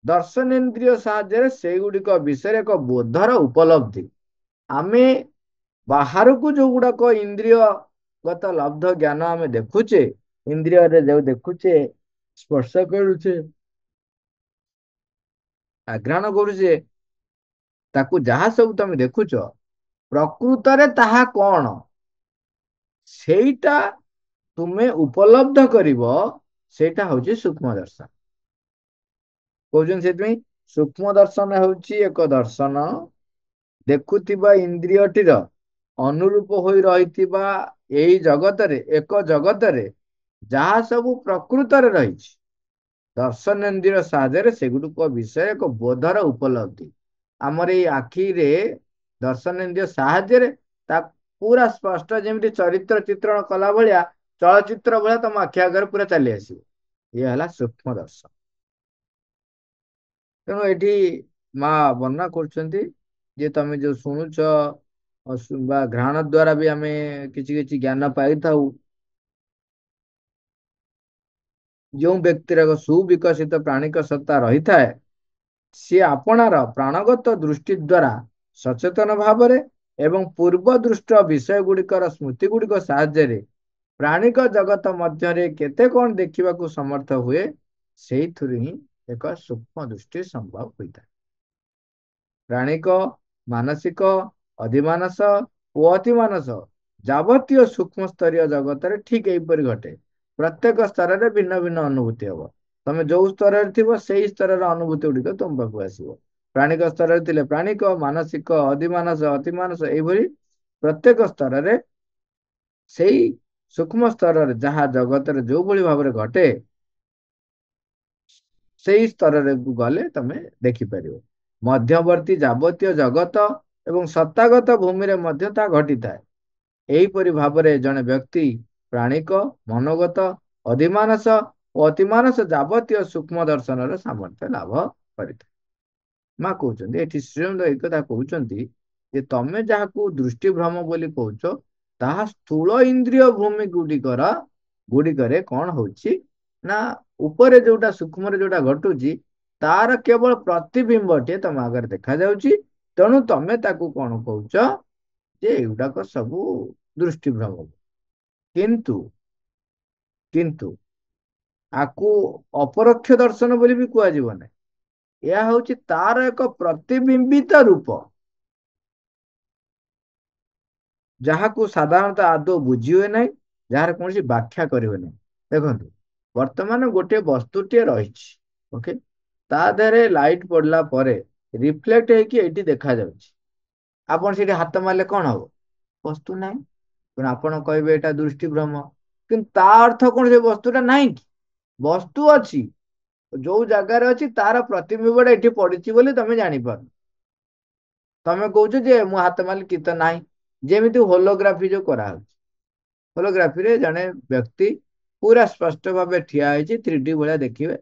ଦର୍ଶନେନ୍ଦ୍ରିୟ ସାହାଯ୍ୟରେ ସେଇଗୁଡିକ ବିଷୟରେ ଏକ ବୋଧର ଉପଲବ୍ଧି। ଆମେ ବାହାରକୁ ଯୋଉ ଗୁଡାକ ଇନ୍ଦ୍ରିୟ ଗତ ଲବ୍ଧ ଜ୍ଞାନ ଆମେ ଦେଖୁଛେ, ଇନ୍ଦ୍ରିୟରେ ଯୋଉ ଦେଖୁଛେ, ସ୍ପର୍ଶ କରୁଛେ, ଆଘ୍ରାଣ କରୁଛେ, ତାକୁ ଯାହା ସବୁ ତମେ ଦେଖୁଛ, ପ୍ରକୃତରେ ତାହା କଣ ସେଇଟା ତୁମେ ଉପଲବ୍ଧ କରିବ, ସେଇଟା ହଉଛି ସୂକ୍ଷ୍ମ ଦର୍ଶନ। କହୁଛନ୍ତି ସେଥିପାଇଁ ସୂକ୍ଷ୍ମ ଦର୍ଶନ ହେଉଛି ଏକ ଦର୍ଶନ ଦେଖୁଥିବା ଇନ୍ଦ୍ରିୟଟିର ଅନୁରୂପ ହୋଇ ରହିଥିବା ଏହି ଜଗତରେ, ଏକ ଜଗତରେ ଯାହା ସବୁ ପ୍ରକୃତରେ ରହିଛି, ଦର୍ଶନେନ୍ଦ୍ରିୟ ସାହାଯ୍ୟରେ ସେଗୁଡିକ ବିଷୟ ଏକ ବୋଧର ଉପଲବ୍ଧି। ଆମର ଏଇ ଆଖିରେ ଦର୍ଶନେନ୍ଦ୍ରିୟ ସାହାଯ୍ୟରେ ତା ପୁରା ସ୍ପଷ୍ଟ ଯେମିତି ଚରିତ୍ର ଚିତ୍ରଣ କଲା ଭଳିଆ, ଚଳଚିତ୍ର ଭଳିଆ ତମ ଆଖି ଆଗରେ ପୁରା ଚାଲି ଆସିବ। ଇଏ ହେଲା ସୂକ୍ଷ୍ମ ଦର୍ଶନ। ତେଣୁ ଏଠି ମା ବର୍ଣ୍ଣନା କରୁଛନ୍ତି ଯେ ତମେ ଯୋଉ ଶୁଣୁଛ ବା ଘ୍ରାଣ ଦ୍ଵାରା ବି ଆମେ କିଛି କିଛି ଜ୍ଞାନ ପାଇଥାଉ। ଯେଉଁ ବ୍ୟକ୍ତିର ଏକ ସୁବିକଶିତ ପ୍ରାଣିକ ସତ୍ତା ରହିଥାଏ, ସିଏ ଆପଣାର ପ୍ରାଣଗତ ଦୃଷ୍ଟି ଦ୍ୱାରା ସଚେତନ ଭାବରେ ଏବଂ ପୂର୍ବ ଦୃଷ୍ଟ ବିଷୟ ଗୁଡ଼ିକର ସ୍ମୃତି ଗୁଡ଼ିକ ସାହାଯ୍ୟରେ ପ୍ରାଣିକ ଜଗତ ମଧ୍ୟରେ କେତେ କଣ ଦେଖିବାକୁ ସମର୍ଥ ହୁଏ, ସେଇଥିରୁ ହିଁ ଏକ ସୂକ୍ଷ୍ମ ଦୃଷ୍ଟି ସମ୍ଭବ ହୋଇଥାଏ। ପ୍ରାଣିକ, ମାନସିକ, ଅଧିମାନସ ଓ ଅତିମାନସ ଯାବତୀୟ ସୂକ୍ଷ୍ମ ସ୍ତରୀୟ ଜଗତରେ ଠିକ୍ ଏହିପରି ଘଟେ। ପ୍ରତ୍ୟେକ ସ୍ତରରେ ଭିନ୍ନ ଭିନ୍ନ ଅନୁଭୂତି ହବ। ତମେ ଯୋଉ ସ୍ତରରେ ଥିବ ସେଇ ସ୍ତରର ଅନୁଭୂତି ଗୁଡ଼ିକ ତମ ପାଖକୁ ଆସିବ। ପ୍ରାଣିକ ସ୍ତରରେ ଥିଲେ ପ୍ରାଣିକ, ମାନସିକ, ଅଧିମାନସ, ଅତିମାନସ ଏଇଭଳି ପ୍ରତ୍ୟେକ ସ୍ତରରେ ସେଇ ସୂକ୍ଷ୍ମ ସ୍ତରରେ ଯାହା ଜଗତରେ ଯୋଉଭଳି ଭାବରେ ଘଟେ ସେଇ ସ୍ତରରେ ଗଲେ ତମେ ଦେଖିପାରିବ। ମଧ୍ୟବର୍ତ୍ତୀ ଯାବତୀୟ ଜଗତ ଏବଂ ସତ୍ତାଗତ ଭୂମିରେ ମଧ୍ୟ ତାହା ଘଟିଥାଏ। ଏହିପରି ଭାବରେ ଜଣେ ବ୍ୟକ୍ତି ପ୍ରାଣିକ, ମନୋଗତ, ଅଧିମାନସ ଓ ଅତିମାନସ ଯାବତୀୟ ସୂକ୍ଷ୍ମ ଦର୍ଶନର ସାମର୍ଥ୍ୟ ଲାଭ କରିଥାଏ। ମା କହୁଛନ୍ତି ଏଠି ଶ୍ରୀଅରବିନ୍ଦ ଏଇ କଥା କହୁଛନ୍ତି ଯେ ତମେ ଯାହାକୁ ଦୃଷ୍ଟିଭ୍ରମ ବୋଲି କହୁଛ ତାହା ସ୍ଥୂଳ ଇନ୍ଦ୍ରିୟ ଭୂମି ଗୁଡ଼ିକରେ କଣ ହଉଛି ନା ଉପରେ ଯୋଉଟା ସୂକ୍ଷ୍ମରେ ଯୋଉଟା ଘଟୁଛି ତାର କେବଳ ପ୍ରତିବିମ୍ବଟିଏ ତମ ଆଗରେ ଦେଖାଯାଉଛି। ତେଣୁ ତମେ ତାକୁ କଣ କହୁଛ ଯେ ଏଗୁଡାକ ସବୁ ଦୃଷ୍ଟିଭ୍ରମ। କିନ୍ତୁ କିନ୍ତୁ ଆକୁ ଅପରୋକ୍ଷ ଦର୍ଶନ ବୋଲି ବି କୁହାଯିବ ନାହିଁ। ଏହା ହଉଛି ତାର ଏକ ପ୍ରତିବିମ୍ବିତ ରୂପ, ଯାହାକୁ ସାଧାରଣତଃ ଆଦୌ ବୁଝି ହୁଏ ନାହିଁ, ଯାହାର କୌଣସି ବ୍ୟାଖ୍ୟା କରିହୁଏ ନାହିଁ। ଦେଖନ୍ତୁ, ବର୍ତ୍ତମାନ ଗୋଟିଏ ବସ୍ତୁଟିଏ ରହିଛି, ଓକେ, ତା ଦେହରେ ଲାଇଟ୍ ପଡିଲା ପରେ ରିଫ୍ଲେକ୍ଟ ହେଇକି ଏଇଠି ଦେଖାଯାଉଛି। ଆପଣ ସେଠି ହାତ ମାରିଲେ କଣ ହବ? ବସ୍ତୁ ନାହିଁ। ତେଣୁ ଆପଣ କହିବେ ଏଇଟା ଦୃଷ୍ଟିଭ୍ରମ, କିନ୍ତୁ ତା ଅର୍ଥ କଣ ସେ ବସ୍ତୁଟା ନାହିଁ କି? ବସ୍ତୁ ଅଛି, ଯୋଉ ଜାଗାରେ ଅଛି ତାର ପ୍ରତିବିମ୍ବଟା ଏଠି ପଡିଛି ବୋଲି ତମେ ଜାଣିପାରୁନ। ତମେ କହୁଛ ଯେ ମୁଁ ହାତ ମାରିଲି କିଛି ନାହିଁ। ଯେମିତି ହୋଲୋଗ୍ରାଫି ଯୋଉ କରାହଉଛି, ହୋଲୋଗ୍ରାଫିରେ ଜଣେ ବ୍ୟକ୍ତି ପୁରା ସ୍ପଷ୍ଟ ଭାବେ ଠିଆ ହେଇଛି, 3D ଭଳିଆ ଦେଖିବେ।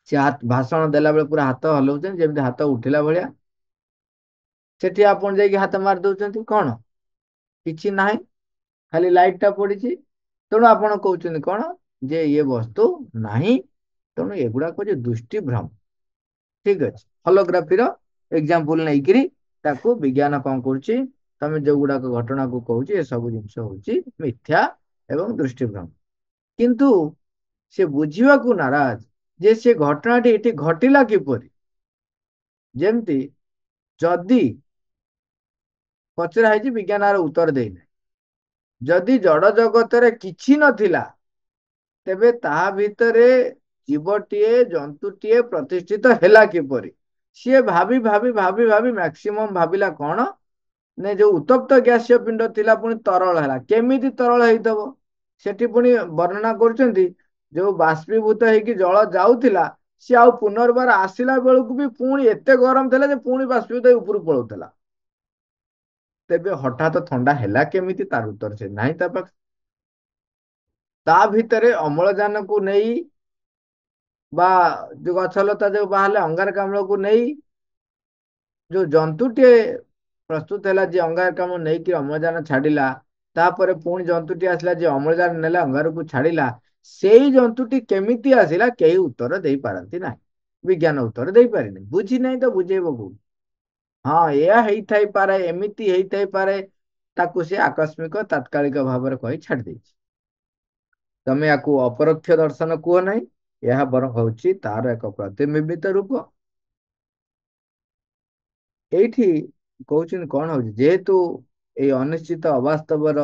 ସେ ଭାଷଣ ଦେଲା ବେଳେ ପୁରା ହାତ ହଲଉଛନ୍ତି ଯେମିତି ହାତ ଉଠିଲା ଭଳିଆ। ସେଠି ଆପଣ ଯାଇକି ହାତ ମାରି ଦଉଛନ୍ତି, କଣ କିଛି ନାହିଁ, ଖାଲି ଲାଇଟ୍ ଟା ପଡିଛି। ତେଣୁ ଆପଣ କହୁଛନ୍ତି କଣ ଯେ ଇଏ ବସ୍ତୁ ନାହିଁ। ତେଣୁ ଏଗୁଡାକ ହଉଛି ଦୃଷ୍ଟିଭ୍ରମ। ଠିକ ଅଛି, ହୋଲୋଗ୍ରାଫିର ଏକ୍ସାମ୍ପଲ ନେଇକିରି ତାକୁ ବିଜ୍ଞାନ କଣ କରୁଛି, ତମେ ଯୋଉଗୁଡାକ ଘଟଣାକୁ କହୁଛି ଏସବୁ ଜିନିଷ ହଉଛି ମିଥ୍ୟା ଏବଂ ଦୃଷ୍ଟିଭ୍ରମ। କିନ୍ତୁ ସେ ବୁଝିବାକୁ ନାରାଜ ଯେ ସେ ଘଟଣାଟି ଏଠି ଘଟିଲା କିପରି। ଯେମିତି ଯଦି ପଚରା ହେଇଛି, ବିଜ୍ଞାନ ଆର ଉତ୍ତର ଦେଇନାହିଁ, ଯଦି ଜଡ ଜଗତରେ କିଛି ନଥିଲା ତେବେ ତାହା ଭିତରେ ଜୀବଟିଏ, ଜନ୍ତୁଟିଏ ପ୍ରତିଷ୍ଠିତ ହେଲା କିପରି? ସିଏ ଭାବି ଭାବି ଭାବି ଭାବି ମ୍ୟାକ୍ସିମମ୍ ଭାବିଲା କଣ, ନା ଯୋଉ ଉତ୍ତପ୍ତ ଗ୍ୟାସୀୟ ପିଣ୍ଡ ଥିଲା ପୁଣି ତରଳ ହେଲା। କେମିତି ତରଳ ହେଇଥିବ? ସେଠି ପୁଣି ବର୍ଣ୍ଣନା କରୁଛନ୍ତି ଯୋଉ ବାଷ୍ପୀଭୂତ ହେଇକି ଜଳ ଯାଉଥିଲା ସିଏ ଆଉ ପୁନର୍ବାର ଆସିଲା ବେଳକୁ ବି ପୁଣି ଏତେ ଗରମ ଥିଲା ଯେ ପୁଣି ବାଷ୍ପୀଭୂତ ହେଇ ଉପରକୁ ପଳଉଥିଲା। ତେବେ ହଠାତ୍ ଥଣ୍ଡା ହେଲା କେମିତି? ତାର ଉତ୍ତର ସେ ନାହିଁ ତା ପାଖରେ। ତା ଭିତରେ ଅମ୍ଳଜାନକୁ ନେଇ ବା ଯୋଉ ଗଛଲତା ଯୋଉ ବାହାରିଲେ ଅଙ୍ଗାରକାମ୍ଳକୁ ନେଇ ଯୋଉ ଜନ୍ତୁଟିଏ ପ୍ରସ୍ତୁତ ହେଲା, ଯିଏ ଅଙ୍ଗାରକାମ୍ଳ ନେଇକି ଅମ୍ଳଜାନ ଛାଡିଲା, ତାପରେ ପୁଣି ଜନ୍ତୁଟି ଆସିଲା ଯିଏ ଅମ୍ଳଜାନ ନେଲା ଅଙ୍ଗାରକୁ ଛାଡିଲା, ସେଇ ଜନ୍ତୁଟି କେମିତି ଆସିଲା କେହି ଉତ୍ତର ଦେଇପାରନ୍ତି ନାହିଁ। ବିଜ୍ଞାନ ଉତ୍ତର ଦେଇପାରିନି, ବୁଝି ନାହିଁ ତ ବୁଝେଇବ କୋଉ? ହଁ, ଏହା ହେଇଥାଇପାରେ, ଏମିତି ହେଇଥାଇପାରେ, ତାକୁ ସେ ଆକସ୍ମିକ ତାତ୍କାଳିକ ଭାବରେ କହି ଛାଡି ଦେଇଛି। ତମେ ୟାକୁ ଅପରୋକ୍ଷ ଦର୍ଶନ କୁହ ନାହିଁ, ଏହା ବରଂ ହଉଛି ତାର ଏକ ପ୍ରତିବିମ୍ବିତ ରୂପ। ଏଇଠି କହୁଛନ୍ତି କଣ ହଉଛି, ଯେହେତୁ ଏଇ ଅନିଶ୍ଚିତ ଅବାସ୍ତବର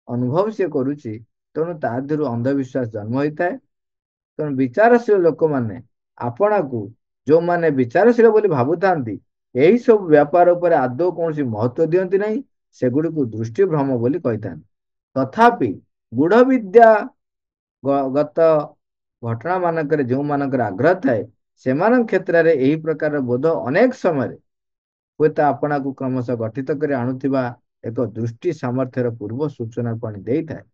ଅନୁଭବ ସିଏ କରୁଛି, ତେଣୁ ତା ଦେହରୁ ଅନ୍ଧବିଶ୍ୱାସ ଜନ୍ମ ହୋଇଥାଏ। ତେଣୁ ବିଚାରଶୀଳ ଲୋକମାନେ ଆପଣାକୁ ଯୋଉମାନେ ବିଚାରଶୀଳ ବୋଲି ଭାବୁଥାନ୍ତି, ଏହି ସବୁ ବ୍ୟାପାର ଉପରେ ଆଦୌ କୌଣସି ମହତ୍ଵ ଦିଅନ୍ତି ନାହିଁ, ସେଗୁଡିକୁ ଦୃଷ୍ଟିଭ୍ରମ ବୋଲି କହିଥାନ୍ତି। ତଥାପି ଗୂଢ ବିଦ୍ୟା ଗତ ଘଟଣା ମାନଙ୍କରେ ଯୋଉମାନଙ୍କର ଆଗ୍ରହ ଥାଏ, ସେମାନଙ୍କ କ୍ଷେତ୍ରରେ ଏହି ପ୍ରକାର ବୋଧ ଅନେକ ସମୟରେ ହୁଏତ ଆପଣାକୁ କ୍ରମଶଃ ଗଠିତ କରି ଆଣୁଥିବା ଏକ ଦୃଷ୍ଟି ସାମର୍ଥ୍ୟର ପୂର୍ବ ସୂଚନାକୁ ଆଣି ଦେଇଥାଏ।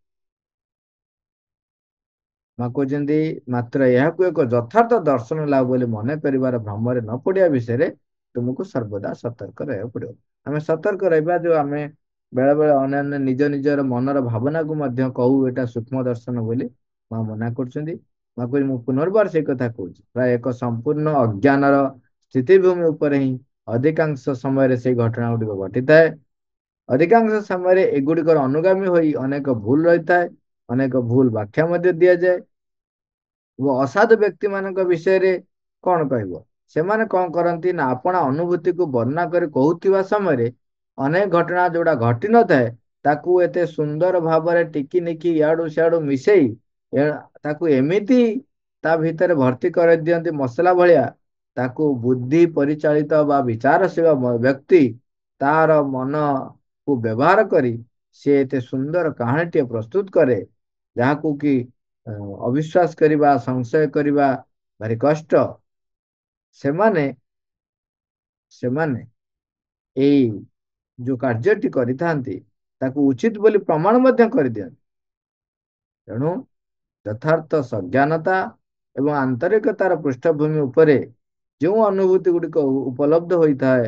ମା କହୁଛନ୍ତି ମାତ୍ର ଏହାକୁ ଏକ ଯଥାର୍ଥ ଦର୍ଶନ ଲାଭ ବୋଲି ମନେ କରିବାର ଭ୍ରମରେ ନ ପଡିବା ବିଷୟରେ ତୁମକୁ ସର୍ବଦା ସତର୍କ ରହିବାକୁ ପଡିବ। ଆମେ ସତର୍କ ରହିବା, ଯୋଉ ଆମେ ବେଳେ ବେଳେ ଅନ୍ୟାନ୍ୟ ନିଜ ନିଜର ମନର ଭାବନାକୁ ମଧ୍ୟ କହୁ ଏଇଟା ସୂକ୍ଷ୍ମ ଦର୍ଶନ ବୋଲି, ମା ମନା କରୁଛନ୍ତି। ମା କହୁଛି ମୁଁ ପୁନର୍ବାର ସେଇ କଥା କହୁଛି, ପ୍ରାୟ ଏକ ସମ୍ପୂର୍ଣ୍ଣ ଅଜ୍ଞାନର ସ୍ଥିତିଭୂମି ଉପରେ ହିଁ ଅଧିକାଂଶ ସମୟରେ ସେଇ ଘଟଣା ଗୁଡିକ ଘଟିଥାଏ। ଅଧିକାଂଶ ସମୟରେ ଏଗୁଡିକର ଅନୁଗାମୀ ହୋଇ ଅନେକ ଭୁଲ ରହିଥାଏ, ଅନେକ ଭୁଲ ବ୍ୟାଖ୍ୟା ମଧ୍ୟ ଦିଆଯାଏ। ଓ ଅସାଧୁ ବ୍ୟକ୍ତି ମାନଙ୍କ ବିଷୟରେ କଣ କହିବ? ସେମାନେ କଣ କରନ୍ତି ନା ଆପଣା ଅନୁଭୂତିକୁ ବର୍ଣ୍ଣନା କରି କହୁଥିବା ସମୟରେ ଅନେକ ଘଟଣା ଯୋଉଟା ଘଟି ନଥାଏ ତାକୁ ଏତେ ସୁନ୍ଦର ଭାବରେ ଟିକି ନିକି ଇଆଡୁ ସିଆଡୁ ମିଶେଇ ତାକୁ ଏମିତି ତା ଭିତରେ ଭର୍ତ୍ତି କରିଦିଅନ୍ତି ମସଲା ଭଳିଆ, ତାକୁ ବୁଦ୍ଧି ପରିଚାଳିତ ବା ବିଚାରଶୀଳ ବ୍ୟକ୍ତି ତାର ମନକୁ ବ୍ୟବହାର କରି ସେ ଏତେ ସୁନ୍ଦର କାହାଣୀଟିଏ ପ୍ରସ୍ତୁତ କରେ, ଯାହାକୁ କି ଅବିଶ୍ୱାସ କରିବା, ସଂଶୟ କରିବା ଭାରି କଷ୍ଟ। ସେମାନେ ସେମାନେ ଏଇ ଯୋଉ କାର୍ଯ୍ୟଟି କରିଥାନ୍ତି ତାକୁ ଉଚିତ ବୋଲି ପ୍ରମାଣ ମଧ୍ୟ କରିଦିଅନ୍ତି। ତେଣୁ ଯଥାର୍ଥ ସଜ୍ଞାନତା ଏବଂ ଆନ୍ତରିକତାର ପୃଷ୍ଠଭୂମି ଉପରେ ଯେଉଁ ଅନୁଭୂତି ଗୁଡିକ ଉପଲବ୍ଧ ହୋଇଥାଏ,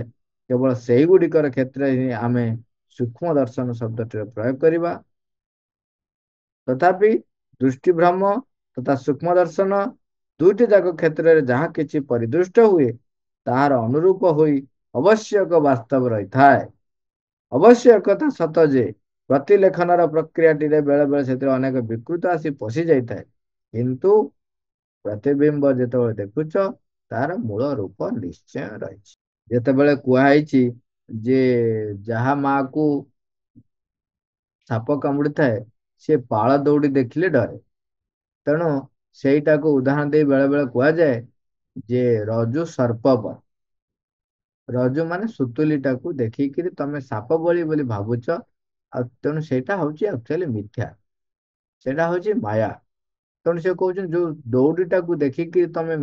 କେବଳ ସେଇଗୁଡ଼ିକର କ୍ଷେତ୍ରରେ ହିଁ ଆମେ ସୂକ୍ଷ୍ମ ଦର୍ଶନ ଶବ୍ଦଟିର ପ୍ରୟୋଗ କରିବା। ତଥାପି ଦୃଷ୍ଟିଭ୍ରମ ତଥା ସୂକ୍ଷ୍ମ ଦର୍ଶନ ଦୁଇଟି ଯାକ କ୍ଷେତ୍ରରେ ଯାହା କିଛି ପରିଦୃଷ୍ଟ ହୁଏ ତାହାର ଅନୁରୂପ ହୋଇ ଅବଶ୍ୟ ଏକ ବାସ୍ତବ ରହିଥାଏ। ଅବଶ୍ୟ ଏକଥା ସତ ଯେ ପ୍ରତିଲେଖନର ପ୍ରକ୍ରିୟାଟିରେ ବେଳେ ବେଳେ ସେଥିରେ ଅନେକ ବିକୃତ ଆସି ପଶି ଯାଇଥାଏ, କିନ୍ତୁ ପ୍ରତିବିମ୍ବ ଯେତେବେଳେ ଦେଖୁଛ ତାର ମୂଳ ରୂପ ନିଶ୍ଚୟ ରହିଛି। ଯେତେବେଳେ କୁହାଯାଇଛି ଯେ ଯାହା ମାକୁ ସାପ କାମୁଡିଥାଏ ସେ ପାଳ ଦୌଡ଼ି ଦେଖିଲେ ଡରେ, ତେଣୁ ସେଇଟାକୁ ଉଦାହରଣ ଦେଇ ବେଳେ ବେଳେ କୁହାଯାଏ ଯେ ରଜୁ ସର୍ପବତ୍। ରଜୁ ମାନେ ସୁତୁଲିଟାକୁ ଦେଖିକିରି ତମେ ସାପ ଭଳି ବୋଲି ଭାବୁଛ, ଆଉ ତେଣୁ ସେଇଟା ହଉଛି ଆକ୍ଚୁଆଲି ମିଥ୍ୟା, ସେଇଟା ହଉଛି ମାୟା। ତେଣୁ ସେ କହୁଛନ୍ତି ଯୋଉ ଦୌଡ଼ିଟାକୁ ଦେଖିକି ତମେ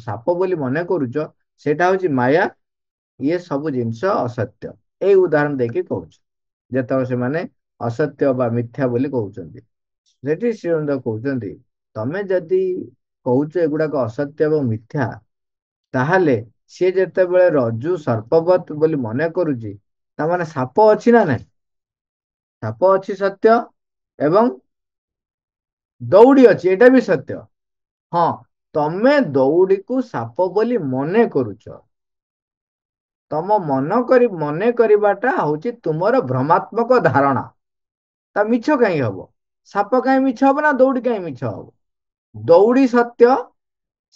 ସାପ ବୋଲି ମନେ କରୁଛ ସେଇଟା ହଉଛି ମାୟା, ଇଏ ସବୁ ଜିନିଷ ଅସତ୍ୟ। ଏଇ ଉଦାହରଣ ଦେଇକି କହୁଛୁ ଯେତେବେଳେ ସେମାନେ ଅସତ୍ୟ ବା ମିଥ୍ୟା ବୋଲି କହୁଛନ୍ତି। ସେଠି ଶ୍ରୀଅରବିନ୍ଦ କହୁଛନ୍ତି ତମେ ଯଦି କହୁଛ ଏଗୁଡାକ ଅସତ୍ୟ ଏବଂ ମିଥ୍ୟା, ତାହେଲେ ସିଏ ଯେତେବେଳେ ରଜୁ ସର୍ପବତ୍ ବୋଲି ମନେ କରୁଛି ତାମାନେ ସାପ ଅଛି ନା ନାହିଁ? ସାପ ଅଛି ସତ୍ୟ, ଏବଂ ଦୌଡ଼ି ଅଛି ଏଇଟା ବି ସତ୍ୟ। ହଁ, ତମେ ଦୌଡ଼ିକୁ ସାପ ବୋଲି ମନେ କରୁଛ, ତମ ମନେ କରିବାଟା ହଉଛି ତୁମର ଭ୍ରମାତ୍ମକ ଧାରଣା। ତା ମିଛ କାହିଁ ହବ? ସାପ କାହିଁ ମିଛ ହବ ନା ଦୌଡ଼ି କାହିଁ ମିଛ ହବ? ଦୌଡ଼ି ସତ୍ୟ,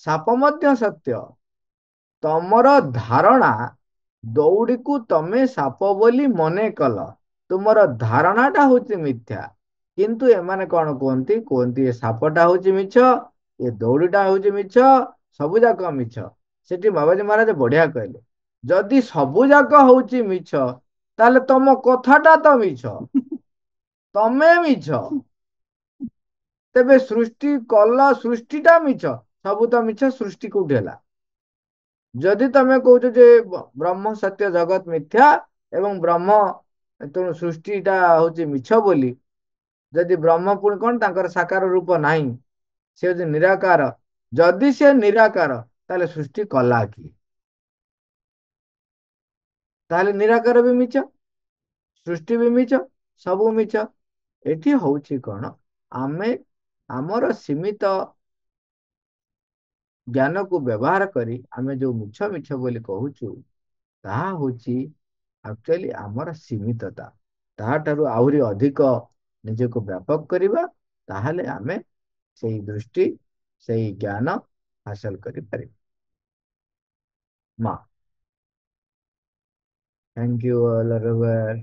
ସାପ ମଧ୍ୟ ସତ୍ୟ। ତମର ଧାରଣା, ଦୌଡ଼ିକୁ ତମେ ସାପ ବୋଲି ମନେ କଲ, ତୁମର ଧାରଣାଟା ହଉଛି ମିଥ୍ୟା। କିନ୍ତୁ ଏମାନେ କଣ କୁହନ୍ତି? କୁହନ୍ତି ଏ ସାପଟା ହଉଛି ମିଛ, ଏ ଦୌଡ଼ିଟା ହଉଛି ମିଛ, ସବୁ ଯାକ ମିଛ। ସେଠି ବାବାଜୀ ମହାରାଜ ବଢିଆ କହିଲେ, ଯଦି ସବୁ ଯାକ ହଉଛି ମିଛ ତାହେଲେ ତମ କଥାଟା ତ ମିଛ, ତମେ ମିଛ। ତେବେ ସୃଷ୍ଟି କଲ, ସୃଷ୍ଟିଟା ମିଛ, ସବୁ ତ ମିଛ, ସୃଷ୍ଟି କୋଉଠି ହେଲା? ଯଦି ତମେ କହୁଛ ଯେ ବ୍ରହ୍ମ ସତ୍ୟ ଜଗତ ମିଥ୍ୟା ଏବଂ ବ୍ରହ୍ମ ତେଣୁ ସୃଷ୍ଟିଟା ହଉଛି ମିଛ ବୋଲି, ଯଦି ବ୍ରହ୍ମ ପୁଣି କଣ ତାଙ୍କର ସାକାର ରୂପ ନାହିଁ, ସେ ହଉଛି ନିରାକାର, ଯଦି ସେ ନିରାକାର ତାହେଲେ ସୃଷ୍ଟି କଲା କିଏ? ତାହେଲେ ନିରାକାର ବି ମିଛ, ସୃଷ୍ଟି ବି ମିଛ, ସବୁ ମିଛ। ଏଠି ହଉଛି କଣ? ଆମେ ଆମର ସୀମିତ ଜ୍ଞାନକୁ ବ୍ୟବହାର କରି ଆମେ ଯୋଉ ମିଛ ମିଛ ବୋଲି କହୁଛୁ ତାହା ହଉଛି ଆକ୍ଚୁଆଲି ଆମର ସୀମିତତା। ତାହାଠାରୁ ଆହୁରି ଅଧିକ ନିଜକୁ ବ୍ୟାପକ କରିବା, ତାହେଲେ ଆମେ ସେଇ ଦୃଷ୍ଟି, ସେଇ ଜ୍ଞାନ ହାସଲ କରିପାରିବା। ମା, ଥ୍ୟାଙ୍କ ୟୁ ଅଲ୍।